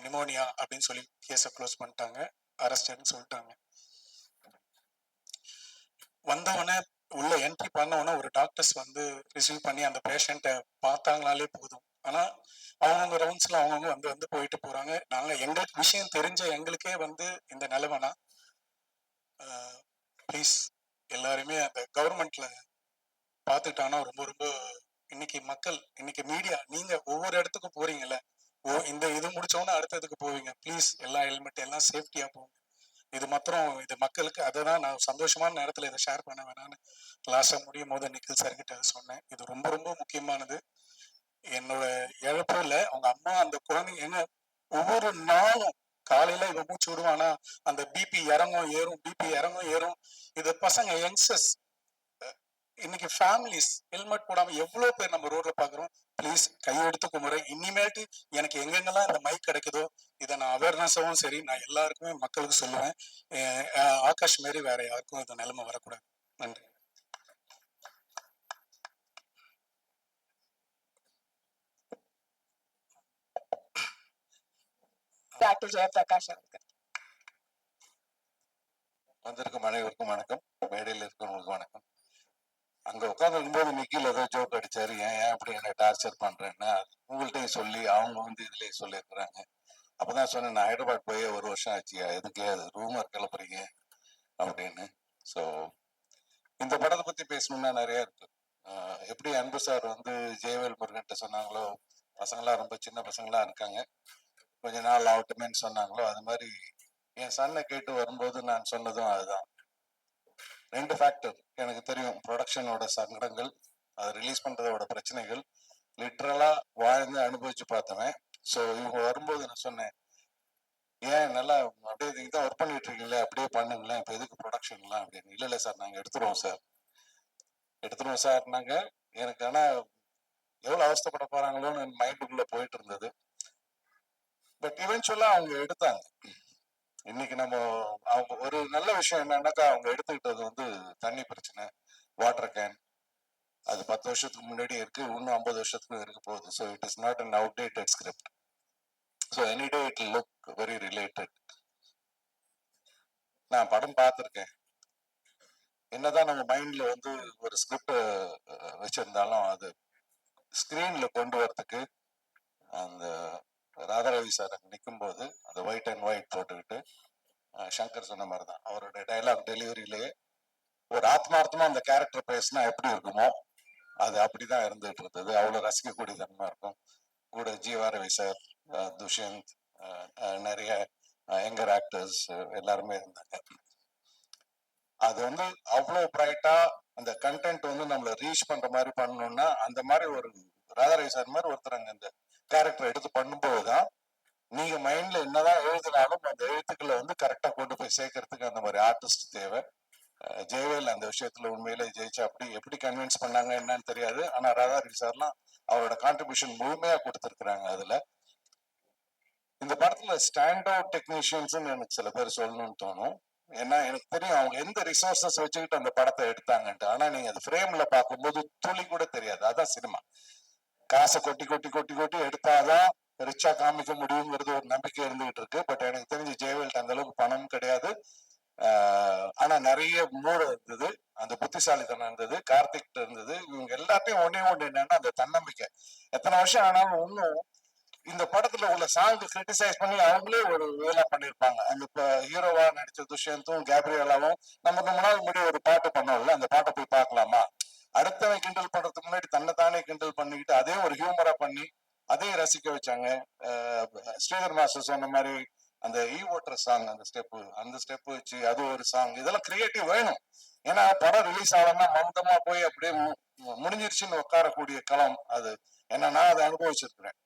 நிமோனியா அப்படின்னு சொல்லி கேஸை க்ளோஸ் பண்ணிட்டாங்க, அரெஸ்டட்னு சொல்லிட்டாங்க. வந்தவொடனே உள்ள என்ட்ரி பண்ணவொடனே ஒரு டாக்டர்ஸ் வந்து ரிசீவ் பண்ணி அந்த பேஷண்ட்டை பார்த்தாங்கனாலே போதும். ஆனா அவங்கவுங்க ரவுண்ட்ஸ்ல அவங்கவுங்க வந்து வந்து போயிட்டு போறாங்க. நாங்க எங்களுக்கு விஷயம் தெரிஞ்ச எங்களுக்கே வந்து இந்த நிலைமைனா, ப்ளீஸ் எல்லாருமே அந்த கவர்மெண்ட்ல பார்த்துட்டாங்கன்னா ரொம்ப ரொம்ப, இன்னைக்கு மக்கள், இன்னைக்கு மீடியா, நீங்க ஒவ்வொரு இடத்துக்கும் போறீங்கல்ல, இந்த இது முடிச்சோன்னா அடுத்ததுக்கு போவீங்க. ப்ளீஸ் எல்லா ஹெல்மெட் எல்லாம் சேஃப்டியா போங்க. இது மாத்திரம் இது மக்களுக்கு, அதை தான் நான் சந்தோஷமான நேரத்தில் இதை ஷேர் பண்ண வேணான்னு லாஸ்டா முடியும் போது நிக்கில் சார்கிட்ட சொன்னேன். இது ரொம்ப ரொம்ப முக்கியமானது. என்னோட இழப்பு இல்லை, அவங்க அம்மா அந்த குழந்தைங்க என்ன ஒவ்வொரு நாளும் காலையில இவன் மூச்சு விடுவானா, அந்த பிபி இறங்கும் ஏறும், பிபி இறங்கும் ஏறும். இது பசங்க யங்ஸ்டர்ஸ், இன்னைக்கு ஃபேமிலிஸ் ஹெல்மெட் போடாம எவ்வளவு பேர் நம்ம ரோட்ல பாக்குறோம். ப்ளீஸ் கையெடுத்து கும்பிடுறேன். இனிமேட்டு எனக்கு எங்கெங்கெல்லாம் இந்த மைக் கிடைக்குதோ இதை நான் அவேர்னஸாவும் சரி, நான் எல்லாருக்குமே மக்களுக்கு சொல்லுவேன். ஆகாஷ் மாரி வேற யாருக்கும் இந்த நிலைமை வரக்கூடாது. நன்றி. டாக்டர் ஜெயபிரகாஷ் அவர்கள். வந்திருக்கும் அனைவருக்கும் வணக்கம், மேடையில் இருக்கிறவங்களுக்கு வணக்கம். அங்க உட்காந்து இருக்கும்போது நிக்கில் ஏதோ ஜோக் அடிச்சாரு, ஏன் ஏன் அப்படி என்ன டார்ச்சர் பண்றேன்னா, உங்கள்கிட்டையும் சொல்லி அவங்க வந்து இதுலயும் சொல்லியிருக்கிறாங்க. அப்பதான் சொன்னேன், நான் ஹைதராபாத் போய் 1 வருஷம் ஆச்சு, எதுக்கு ரூமர் கிளப்புறீங்க அப்படின்னு. ஸோ இந்த படத்தை பத்தி பேசணும்னா நிறைய இருக்கு. எப்படி அன்பு சார் வந்து ஜெயவேல் முருகன்ட்ட சொன்னாங்களோ, பசங்களாம் ரொம்ப சின்ன பசங்களா இருக்காங்க, கொஞ்ச நாள் ஆகட்டுமேன்னு சொன்னாங்களோ அது மாதிரி என் சன்னை கேட்டு வரும்போது நான் சொன்னதும் அதுதான். 2 ஃபேக்டர் எனக்கு தெரியும். ப்ரொடக்ஷனோட சங்கடங்கள், அதை ரிலீஸ் பண்றதோட பிரச்சனைகள், லிட்ரலா வாழ்ந்து அனுபவிச்சு பார்த்தவன். ஸோ இவங்க வரும்போது நான் சொன்னேன், ஏன் நல்லா அப்படியே நீங்க தான் ஒர்க் பண்ணிட்டு இருக்கீங்களே, அப்படியே பண்ணுங்களேன், இப்போ எதுக்கு ப்ரொடக்ஷன்லாம் அப்படின்னு. இல்லை இல்லை சார், நாங்கள் எடுத்துருவோம் சார்னாங்க. எனக்கு ஆனால் எவ்வளோ அவஸ்தைப்பட போறாங்களோன்னு என் மைண்டுக்குள்ள போயிட்டு இருந்தது. பட் இவென்ச்சுவலா அவங்க எடுத்தாங்க. இன்னைக்கு நம்ம அவங்க ஒரு நல்ல விஷயம் என்னன்னாக்கா, அவங்க எடுத்துக்கிட்டது வந்து தண்ணி பிரச்சனை, வாட்டர் கேன். அது 10 வருஷத்துக்கு முன்னாடி இருக்கு, இன்னும் 50 வருஷத்துக்கு இருக்க போகுது. So it is not an outdated script. So any day it look very related. நான் படம் பார்த்துருக்கேன். என்னதான் நம்ம மைண்ட்ல வந்து ஒரு ஸ்கிரிப்ட் வச்சிருந்தாலும் அது ஸ்கிரீன்ல கொண்டு வரதுக்கு அந்த ராதாரவி சார் அங்கே நிற்கும் போது அந்த ஒயிட் அண்ட் ஒயிட் போட்டுக்கிட்டு சங்கர் சொன்ன மாதிரி தான் அவரோட டைலாக் டெலிவரியிலேயே ஒரு ஆத்மார்த்தமா அந்த கேரக்டர் பேசினா எப்படி இருக்குமோ அது அப்படிதான் இருந்துட்டு இருந்தது. அவ்வளவு ரசிக்கக்கூடிய தன்மை இருக்கும். கூட ஜீவாரவி சார், துஷ்யந்த், நிறைய யங்கர் ஆக்டர்ஸ் எல்லாருமே இருந்தாங்க. அது வந்து அவ்வளவு பிரைட்டா அந்த கண்டென்ட் வந்து நம்மளை ரீச் பண்ற மாதிரி பண்ணணும்னா அந்த மாதிரி ஒரு ராதாரவி சார் மாதிரி ஒருத்தர் அங்க இந்த கேரக்டர் எடுத்து பண்ணும்போதுதான் நீங்க மைண்ட்ல என்னதான் எழுதினாலும் அந்த எழுத்துக்களை வந்து கரெக்டா கொண்டு போய் சேர்க்கறதுக்கு அந்த மாதிரி ஆர்டிஸ்ட் தேவை. ஜெயவேல் அந்த விஷயத்துல உண்மையிலே ஜெயிச்சு அப்படி எப்படி கன்வின்ஸ் பண்ணாங்க என்னன்னு தெரியாது. ஆனா ராதாரவி சார்லாம் அவரோட கான்ட்ரிபியூஷன் முழுமையா கொடுத்துருக்குறாங்க. அதுல இந்த படத்துல ஸ்டாண்ட் அவுட் டெக்னீஷியன்ஸ் எனக்கு சில பேர் சொல்லணும்னு தோணும். ஏன்னா எனக்கு தெரியும் அவங்க எந்த ரிசோர்சஸ் வச்சுக்கிட்டு அந்த படத்தை எடுத்தாங்கன்ட்டு. ஆனா நீங்க அது ஃப்ரேம்ல பார்க்கும்போது துளி கூட தெரியாது. அதான் சினிமா. காசை கொட்டி கொட்டி கொட்டி கொட்டி எடுத்தாதான் ரிச்சா காமிக்க முடியுங்கிறது ஒரு நம்பிக்கை இருந்துகிட்டு இருக்கு. பட் எனக்கு தெரிஞ்சு ஜெயவேல்ட் அந்த அளவுக்கு பணம் கிடையாது. ஆனா நிறைய மூளை இருந்தது, அந்த புத்திசாலித்தனம் இருந்தது, கார்த்திக் இருந்தது. இவங்க எல்லாத்தையும் ஒன்னே ஒண்ணு என்னன்னா அந்த தன்னம்பிக்கை. எத்தனை வருஷம் ஆனாலும் இன்னும் இந்த படத்துல உள்ள சாங் கிரிட்டிசைஸ் பண்ணி அவங்களே ஒரு வேலை பண்ணிருப்பாங்க. அந்த இப்ப ஹீரோவா நடிச்ச துஷ்யந்தும் கேப்ரியலாவும் நம்ம ரொம்ப நாள் முன்னாடி ஒரு பாட்டு பண்ணோம்ல, அந்த பாட்டை போய் பார்க்கலாமா? அடுத்தவன் கிண்டல் பண்றதுக்கு முன்னாடி தன்னைத்தானே கிண்டல் பண்ணிக்கிட்டு அதே ஒரு ஹியூமரா பண்ணி அதையும் ரசிக்க வச்சாங்க. ஸ்ரீதர் மாஸ்டர் சொன்ன மாதிரி அந்த ஓட்டுற சாங், அந்த ஸ்டெப் வச்சு அது ஒரு சாங், இதெல்லாம் கிரியேட்டிவ் வேணும். ஏன்னா படம் ரிலீஸ் ஆகலன்னா மந்தமா போய் அப்படியே முடிஞ்சிருச்சுன்னு உட்காரக்கூடிய களம் அது. ஏன்னா நான் அதை அனுபவிச்சிருக்கிறேன்.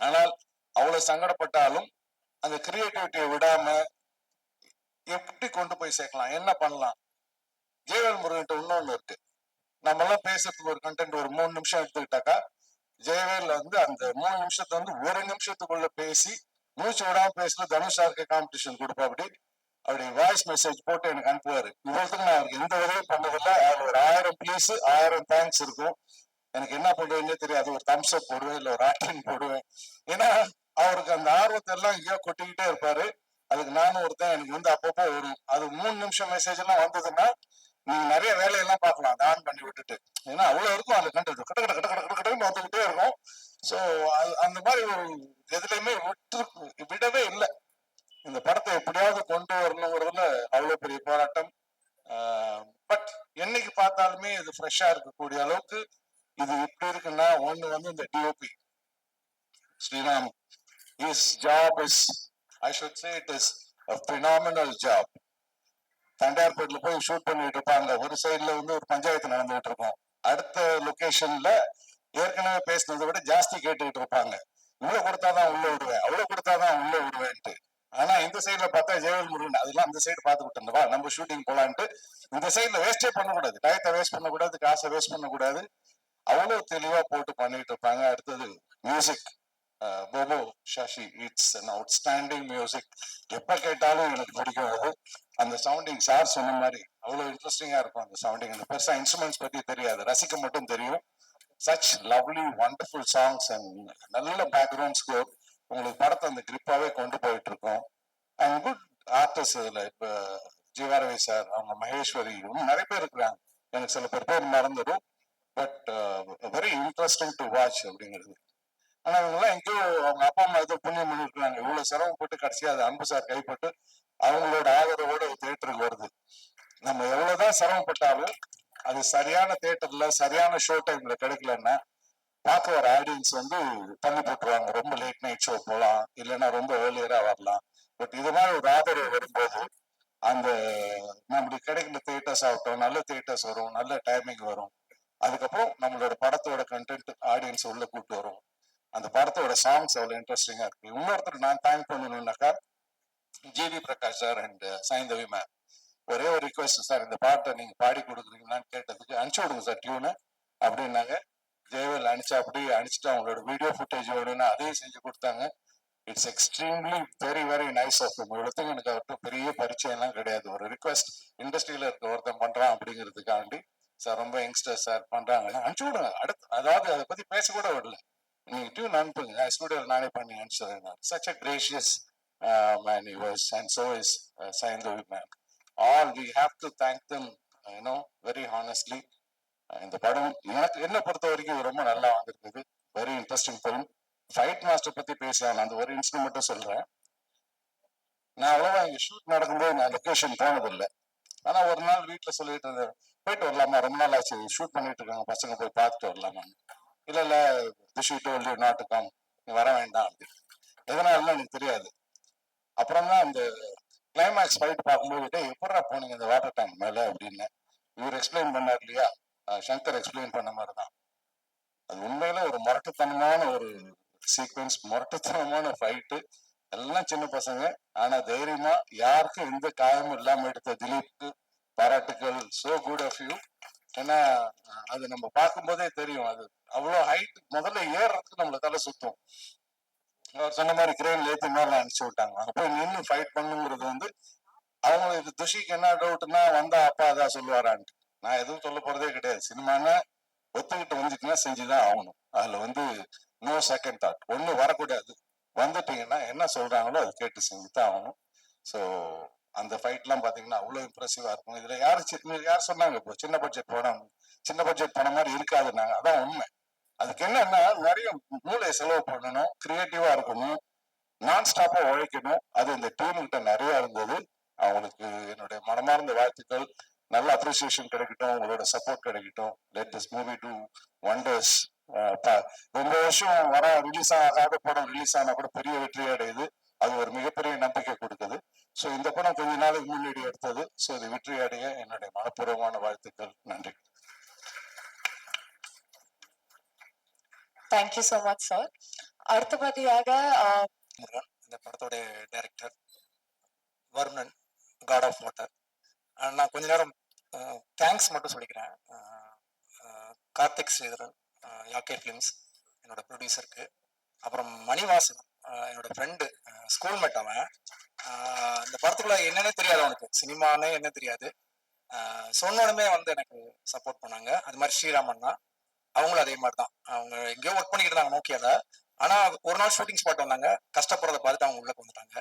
ஆனால் அவ்வளவு சங்கடப்பட்டாலும் அந்த கிரியேட்டிவிட்டியை விடாம எப்படி கொண்டு போய் சேர்க்கலாம், என்ன பண்ணலாம். ஜெயவேல் முருகன்ட்ட இன்னொன்னு இருக்கு. நம்ம எல்லாம் பேசுறதுக்கு ஒரு கண்டென்ட் ஒரு 3 நிமிஷம் எடுத்துக்கிட்டாக்கா, ஜெயவேல் வந்து அந்த 3 நிமிஷத்தை வந்து 1 நிமிஷத்துக்குள்ள பேசி மூச்சு விடாம பேசல தனுஷ் சாருக்கு காம்படிஷன் கொடுப்பா. அப்படி வாய்ஸ் மெசேஜ் போட்டு எனக்கு அனுப்புவாரு. இவ்வளவுக்கு நான் அவருக்கு எந்த உதவியும் பண்ணதில்லை. அதுல ஒரு 1000 ப்ளீஸ் 1000 தேங்க்ஸ் இருக்கும். எனக்கு என்ன பண்றதுன்னே தெரியாது. ஒரு தம்ஸ் அப் போடுவேன், இல்ல ஒரு ஆக்டிங் போடுவேன். ஏன்னா அவருக்கு அந்த ஆர்வத்தை எல்லாம் இங்கேயோ கொட்டிக்கிட்டே இருப்பாரு. அதுக்கு நானும் ஒருத்தன் எனக்கு வந்து அப்பப்போ வரும். அது 3 நிமிஷம் மெசேஜ் எல்லாம் வந்ததுன்னா நீங்க நிறைய வேலையெல்லாம் பார்க்கலாம் அதை ஆன் பண்ணி விட்டுட்டு. ஏன்னா அவ்வளவு இருக்கும் அந்த கண்டென்ட், கட்ட கட்ட கட்ட கட்ட கட்டன்னு வந்துகிட்டே இருக்கும். ஸோ அந்த மாதிரி ஒரு எதுலையுமே விடவே இல்லை. இந்த படத்தை எப்படியாவது கொண்டு வரணுங்கிறதுல அவ்வளவு பெரிய போராட்டம். பட் என்னைக்கு பார்த்தாலுமே இது ஃப்ரெஷ்ஷா இருக்கக்கூடிய அளவுக்கு இது எப்படி இருக்குன்னா, ஒண்ணு வந்து இந்த DOP Sriram, his job is, I should say it is a phenomenal job. தண்டையார்பேட்ல போய் ஷூட் பண்ணிட்டு இருப்பாங்க. ஒரு சைட்ல வந்து ஒரு பஞ்சாயத்து நடந்துகிட்டு இருக்கும், அடுத்த லொகேஷன்ல ஏற்கனவே பேசினதை விட ஜாஸ்தி கேட்டுக்கிட்டு இருப்பாங்க. இவ்வளவு கொடுத்தாதான் உள்ள விடுவேன், அவ்வளவு கொடுத்தாதான் உள்ள விடுவேன்ட்டு. ஆனா இந்த சைட்ல பார்த்தா ஜெயவேல் முருகன் அதெல்லாம் அந்த சைடு பார்த்துக்கிட்டு வா நம்ம ஷூட்டிங் போலான்ட்டு இந்த சைட்ல வேஸ்டே பண்ணக்கூடாது, டயத்தை வேஸ்ட் பண்ணக்கூடாது, காசை வேஸ்ட் பண்ணக்கூடாது. அவ்வளவு தெளிவா போட்டு பண்ணிட்டு இருப்பாங்க. அடுத்தது music, Bobo Shashi, it's an outstanding music. எப்ப கேட்டாலும் எனக்கு பிடிக்கும் அது. அந்த சவுண்டிங் சார் சொன்ன மாதிரி அவ்வளவு இன்ட்ரெஸ்டிங்கா இருக்கும் அந்த சவுண்டிங். அந்த பெருசா இன்ஸ்ட்ருமெண்ட்ஸ் பத்தி தெரியாது, ரசிக்க மட்டும் தெரியும். Such lovely wonderful songs and நல்ல பேக்ரவுண்ட் ஸ்கோர். உங்களுக்கு படத்தை அந்த கிரிப்பாவே கொண்டு போயிட்டு இருக்கோம். அண்ட் குட் ஆர்டிஸ்ட் இதுல. இப்ப ஜீவாரவி சார், அவங்க மகேஸ்வரி, நிறைய பேர் இருக்கிறாங்க. எனக்கு சில பேர் மறந்துடும். But very interesting to watch அப்படிங்கிறது. ஆனா இவங்கெல்லாம் எங்கேயோ அவங்க அப்பா அம்மா ஏதோ புண்ணியம் பண்ணிருக்காங்க. இவ்வளவு சிரமப்பட்டு கடைசியா அது அன்பு சார் கைப்பட்டு அவங்களோட ஆதரவோட தியேட்டருக்கு வருது. நம்ம எவ்வளவுதான் சிரமப்பட்டாலும் அது சரியான தியேட்டர்ல சரியான ஷோ டைம்ல கிடைக்கலன்னா பார்க்க வர ஆடியன்ஸ் வந்து தள்ளி போட்டுருவாங்க. ரொம்ப லேட் நைட் ஷோ போகலாம், இல்லைன்னா ரொம்ப ஏர்லியரா வரலாம். பட் இது மாதிரி ஒரு ஆதரவு வரும்போது அந்த நம்மளுக்கு கிடைக்கிற தியேட்டர்ஸ் ஆகட்டும், நல்ல தியேட்டர்ஸ் வரும், நல்ல டைமிங் வரும். அதுக்கப்புறம் நம்மளோட படத்தோட கண்டென்ட் ஆடியன்ஸ் உள்ள கூட்டு வரும். அந்த படத்தோட சாங்ஸ் அவ்வளோ இன்ட்ரெஸ்டிங்கா இருக்கு. இன்னொருத்தர் நான் தேங்க் பண்ணணும்னாக்கா GV Prakash sir and Saindhavi ma'am. ஒரே ஒரு ரிக்வெஸ்ட் சார், இந்த பாட்டை நீங்க பாடி கொடுக்குறீங்களான்னு கேட்டதுக்கு அனுப்பிச்சு விடுங்க சார் டியூனு அப்படின்னாங்க. ஜெயவேல் அனுப்பிச்சா அப்படி அனுப்பிச்சுட்டு அவங்களோட வீடியோ ஃபுட்டேஜ் வேணும்னு அதையும் செஞ்சு கொடுத்தாங்க. It's extremely very very nice of இவ்வளோத்துக்கு எனக்கு அவர்கிட்ட பெரிய பரிச்சயம் எல்லாம் கிடையாது. ஒரு ரிக்வெஸ்ட் இண்டஸ்ட்ரியில இருக்க ஒருத்தன் பண்றான் அப்படிங்கிறதுக்காண்டி சார் ரொம்ப யங்ஸ்டர் சார் பண்றாங்கன்னா அனுப்பிச்சு விடுங்க. அடுத்து அதாவது அதை பத்தி பேச கூட விடல, நீங்க டியூன் அனுப்புங்க, ஸ்டூடியோவில் நானே பண்ணி அனுப்பிச்சுறேன். Such a gracious man he was, and so is Saindavi ma'am. All we have to thank them, very honestly. இந்த படம் எனக்கு என்ன பொறுத்த வரைக்கும் ரொம்ப நல்லா வந்திருக்குது. Very interesting film. Fight master பத்தி பேசலாம், அந்த ஒரு இன்சிடென்ட் மட்டும் சொல்றேன். நான் அவ்வளவா இங்க ஷூட் நடக்கும்போது நான் லொக்கேஷன் போனதில்லை. ஆனா ஒரு நாள் வீட்டுல சொல்லிட்டு இருந்தேன், போயிட்டு வரலாமா, ரொம்ப நாள் ஆச்சு ஷூட் பண்ணிட்டு இருக்காங்க பசங்க, போய் பார்த்துட்டு வரலாமா. இல்ல this you told you not to come, நீ வர வேண்டாம் அப்படின்னு. எதனால எனக்கு தெரியாது. அப்புறம் தான் அந்த கிளைமேக்ஸ் ஃபைட் பார்க்கும்போது எப்படா போனீங்க இந்த வாட்டர் டேங்க் மேல அப்படின்னு இவர் எக்ஸ்பிளைன் பண்ணார் இல்லையா, சங்கர் எக்ஸ்பிளைன் பண்ண மாதிரி தான். அது உண்மையில ஒரு முரட்டுத்தனமான ஒரு சீக்வன்ஸ், முரட்டுத்தனமான ஃபைட்டு. எல்லாம் சின்ன பசங்க, ஆனா தைரியமா யாருக்கும் எந்த காயமும் இல்லாம எடுத்த திலீப்க்கு பாராட்டுக்கள். So good of you. ஏன்னா அது நம்ம பார்க்கும்போதே தெரியும், அது அவ்வளோ ஹைட் முதல்ல ஏறுறதுக்கு நம்மள தலை சுத்தும். அவர் சொன்ன மாதிரி கிரேன்ல ஏற்றி மேல அனுப்பிச்சு விட்டாங்க. அங்க போய் நின்று ஃபைட் பண்ணுங்கிறது வந்து அவங்களுக்கு துஷிக்கு என்ன டவுட்னா வந்தா அப்பா அதான் சொல்லுவாரான்ட்டு. நான் எதுவும் சொல்ல போறதே கிடையாது. சினிமானா ஒத்துக்கிட்டு வந்துட்டுன்னா செஞ்சுதான் ஆகணும். அதுல வந்து நோ செகண்ட் தாட். ஒண்ணு வரக்கூடாது. வந்துட்டீங்கன்னா என்ன சொல்றாங்களோ அதை கேட்டு செஞ்சுதான் ஆகணும். ஸோ அந்த ஃபைட் எல்லாம் பாத்தீங்கன்னா அவ்வளவு இம்ப்ரெசிவா இருக்கும். இதுல யார் சொன்னாங்க இப்போ சின்ன பட்ஜெட் படம் மாதிரி இருக்காதுன்னாங்க. அதான் உண்மை. அதுக்கு என்னன்னா நிறைய மூளையை செலவு பண்ணணும், கிரியேட்டிவா இருக்கணும், நான் ஸ்டாப்பா உழைக்கணும். அது இந்த டீமுக்கிட்ட நிறைய இருந்தது. அவங்களுக்கு என்னுடைய மனமார்ந்த வாழ்த்துக்கள். நல்ல அப்ரிசியேஷன் கிடைக்கட்டும், உங்களோட சப்போர்ட் கிடைக்கட்டும். Let this movie two wonders. ரொம்ப வருஷம் ரிலீஸ் ஆகாத படம் ரிலீஸ் ஆனா கூட பெரிய வெற்றி அடையுது. அது ஒரு மிகப்பெரிய நம்பிக்கை கொடுக்குது. ஸோ இந்த படம் கொஞ்ச நாளுக்கு முன்னாடி எடுத்தது. ஸோ இது வெற்றி அடைய என்னுடைய மனப்பூர்வமான வாழ்த்துக்கள். நன்றி. Thank you so much sir. அடுத்தபடியாக இந்த படத்தோட director Varunan, god of water. நான் கொஞ்ச நேரம் தேங்க்ஸ் மட்டும் சொல்லிக்கிறேன். கார்த்திக் ஸ்ரீதரன், யாக்கே ஃபிலிம்ஸ் என்னோட ப்ரொடியூசருக்கு. அப்புறம் மணிவாசன், என்னோட ஃப்ரெண்டு, ஸ்கூல்மேட். அவன் இந்த படத்துக்குள்ள என்னன்னே தெரியாது, அவனுக்கு சினிமானே என்ன தெரியாது. சொன்னோடமே வந்து எனக்கு சப்போர்ட் பண்ணாங்க. அது மாதிரி ஸ்ரீராமன் தான், அவங்களும் அதே மாதிரி தான். அவங்க எங்கேயோ ஒர்க் பண்ணிக்கிட்டு இருந்தாங்க நோக்கியால. ஆனா ஒரு நாள் ஷூட்டிங் ஸ்பாட் வந்தாங்க, கஷ்டப்படுறத பார்த்துட்டு அவங்க உள்ள வந்துட்டாங்க.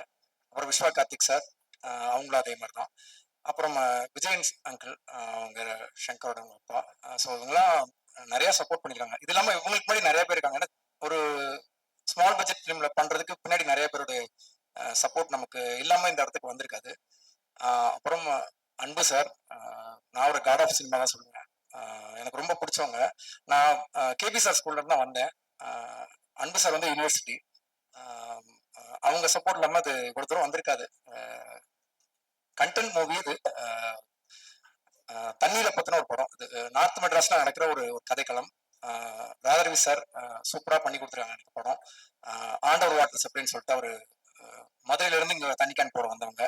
அப்புறம் விஸ்வா கார்த்திக் சார், அவங்களும் அதே மாதிரி தான். அப்புறம் விஜயன் அங்கிள், அவங்க சங்கரோட அப்பா. ஸோ இவங்கெல்லாம் நிறைய சப்போர்ட் பண்ணிருக்காங்க. இது இல்லாமல் இவங்களுக்கு முன்னாடி நிறைய பேர் இருக்காங்க. ஏன்னா ஒரு ஸ்மால் பட்ஜெட் ஃபிலிம்ல பண்றதுக்கு பின்னாடி நிறைய பேருடைய சப்போர்ட் நமக்கு இல்லாம இந்த இடத்துக்கு வந்திருக்காது. அப்புறம் அன்பு சார், நான் ஒரு காட் ஆஃப் சினிமா தான் சொல்லுவேன். எனக்கு ரொம்ப பிடிச்சவங்க. நான் கேபி சார் ஸ்கூல்ல இருந்து தான் வந்தேன். அன்பு சார் வந்து யூனிவர்சிட்டி. அவங்க சப்போர்ட் இல்லாமல் அது இவ்வளோ தூரம் வந்திருக்காது. கண்டென்ட் மூவி இது. தண்ணீரை பத்தின ஒரு படம். இது நார்த் மெட்ராஸ்ல நடக்கிற ஒரு கதைக்களம். ராதரவி சார் சூப்பரா பண்ணி கொடுத்துருக்காங்க எனக்கு படம். ஆண்டவர் வாட்டர் சப்ளைன்னு சொல்லிட்டு அவர் மதுரையில இருந்து இங்க தண்ணி கேன் போட வந்தவங்க.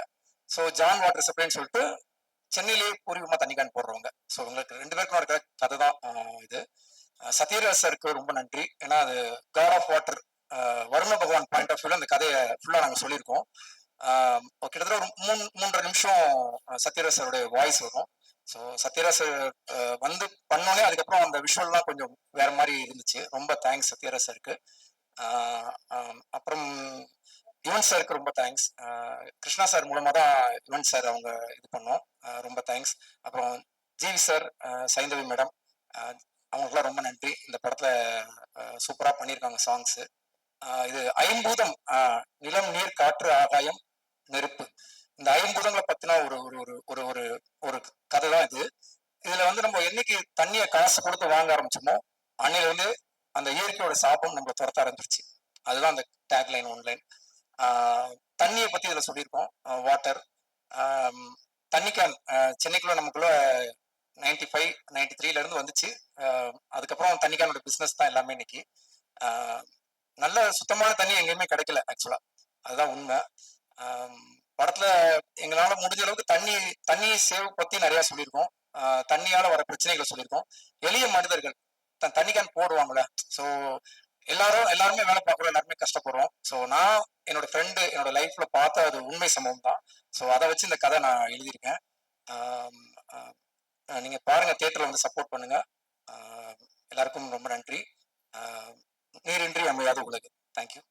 ஸோ ஜான் வாட்டர் சப்ளைன்னு சொல்லிட்டு சென்னையிலேயே பூர்வீகமா தண்ணி கேன் போடுறவங்க. ஸோ உங்களுக்கு 2 பேருக்கும் இருக்கிற கதை தான் இது. சத்யராஜ் சாருக்கு ரொம்ப நன்றி. ஏன்னா அது காட் ஆஃப் வாட்டர் வருண பகவான் பாயிண்ட் ஆஃப் வியூல அந்த கதையை ஃபுல்லா நாங்கள் சொல்லியிருக்கோம். கிட்டத்தட்ட ஒரு 3.5 நிமிஷம் சத்யராஜ் சாருடைய வாய்ஸ் வரும். ஸோ சத்யராஜ் வந்து பண்ணோன்னே அதுக்கப்புறம் அந்த விஷுவல்லாம் கொஞ்சம் வேற மாதிரி இருந்துச்சு. ரொம்ப தேங்க்ஸ் சத்யராஜ் சாருக்கு. அப்புறம் யுவன் சாருக்கு ரொம்ப தேங்க்ஸ். கிருஷ்ணா சார் மூலமா தான் யுவன் சார் அவங்க இது பண்ணோம். ரொம்ப தேங்க்ஸ். அப்புறம் ஜிவி சார், சைந்தவி மேடம், அவங்களுக்குலாம் ரொம்ப நன்றி. இந்த படத்துல சூப்பரா பண்ணியிருக்காங்க சாங்ஸ். இது ஐம்பூதம், நிலம், நீர், காற்று, ஆகாயம், நெருப்பு, இந்த ஐம்பூதங்களை பத்தின ஒரு ஒரு ஒரு ஒரு ஒரு கதை தான் இது. இதுல வந்து நம்ம என்னைக்கு தண்ணியை காசு கொடுத்து வாங்க ஆரம்பிச்சோமோ அன்னையில வந்து அந்த இயற்கையோட சாபம் நம்மளை துரத்த ஆரம்பிச்சிருச்சு. அதுதான் அந்த டேக்லைன் ஒன்லைன். தண்ணியை பத்தி இதுல சொல்லியிருக்கோம். வாட்டர் தண்ணி கேன் சென்னைக்குள்ள நமக்குள்ள 95 93ல இருந்து வந்துச்சு. அதுக்கப்புறம் தண்ணி கேனோட பிசினஸ் தான் எல்லாமே இன்னைக்கு. நல்ல சுத்தமான தண்ணி எங்கேயுமே கிடைக்கல ஆக்சுவலா, அதுதான் உண்மை. படத்துல எங்களால முடிஞ்ச அளவுக்கு தண்ணி சேவ் பத்தி நிறைய சொல்லியிருக்கோம். தண்ணியால வர பிரச்சனைகளை சொல்லியிருக்கோம். எளிய மனிதர்கள் தண்ணி கேன் போடுவாங்கல்ல, ஸோ எல்லாருமே வேலை பார்க்குறோம், எல்லாருமே கஷ்டப்படுறோம். ஸோ நான் என்னோட ஃப்ரெண்டு என்னோட லைஃப்ல பார்த்த அது உண்மை சம்பவம் தான். ஸோ அதை வச்சு இந்த கதை நான் எழுதியிருக்கேன். நீங்க பாருங்க, தியேட்டர்ல வந்து சப்போர்ட் பண்ணுங்க. எல்லாருக்கும் ரொம்ப நன்றி. நீரின்றி அமையாது உலகு. தேங்க்யூ.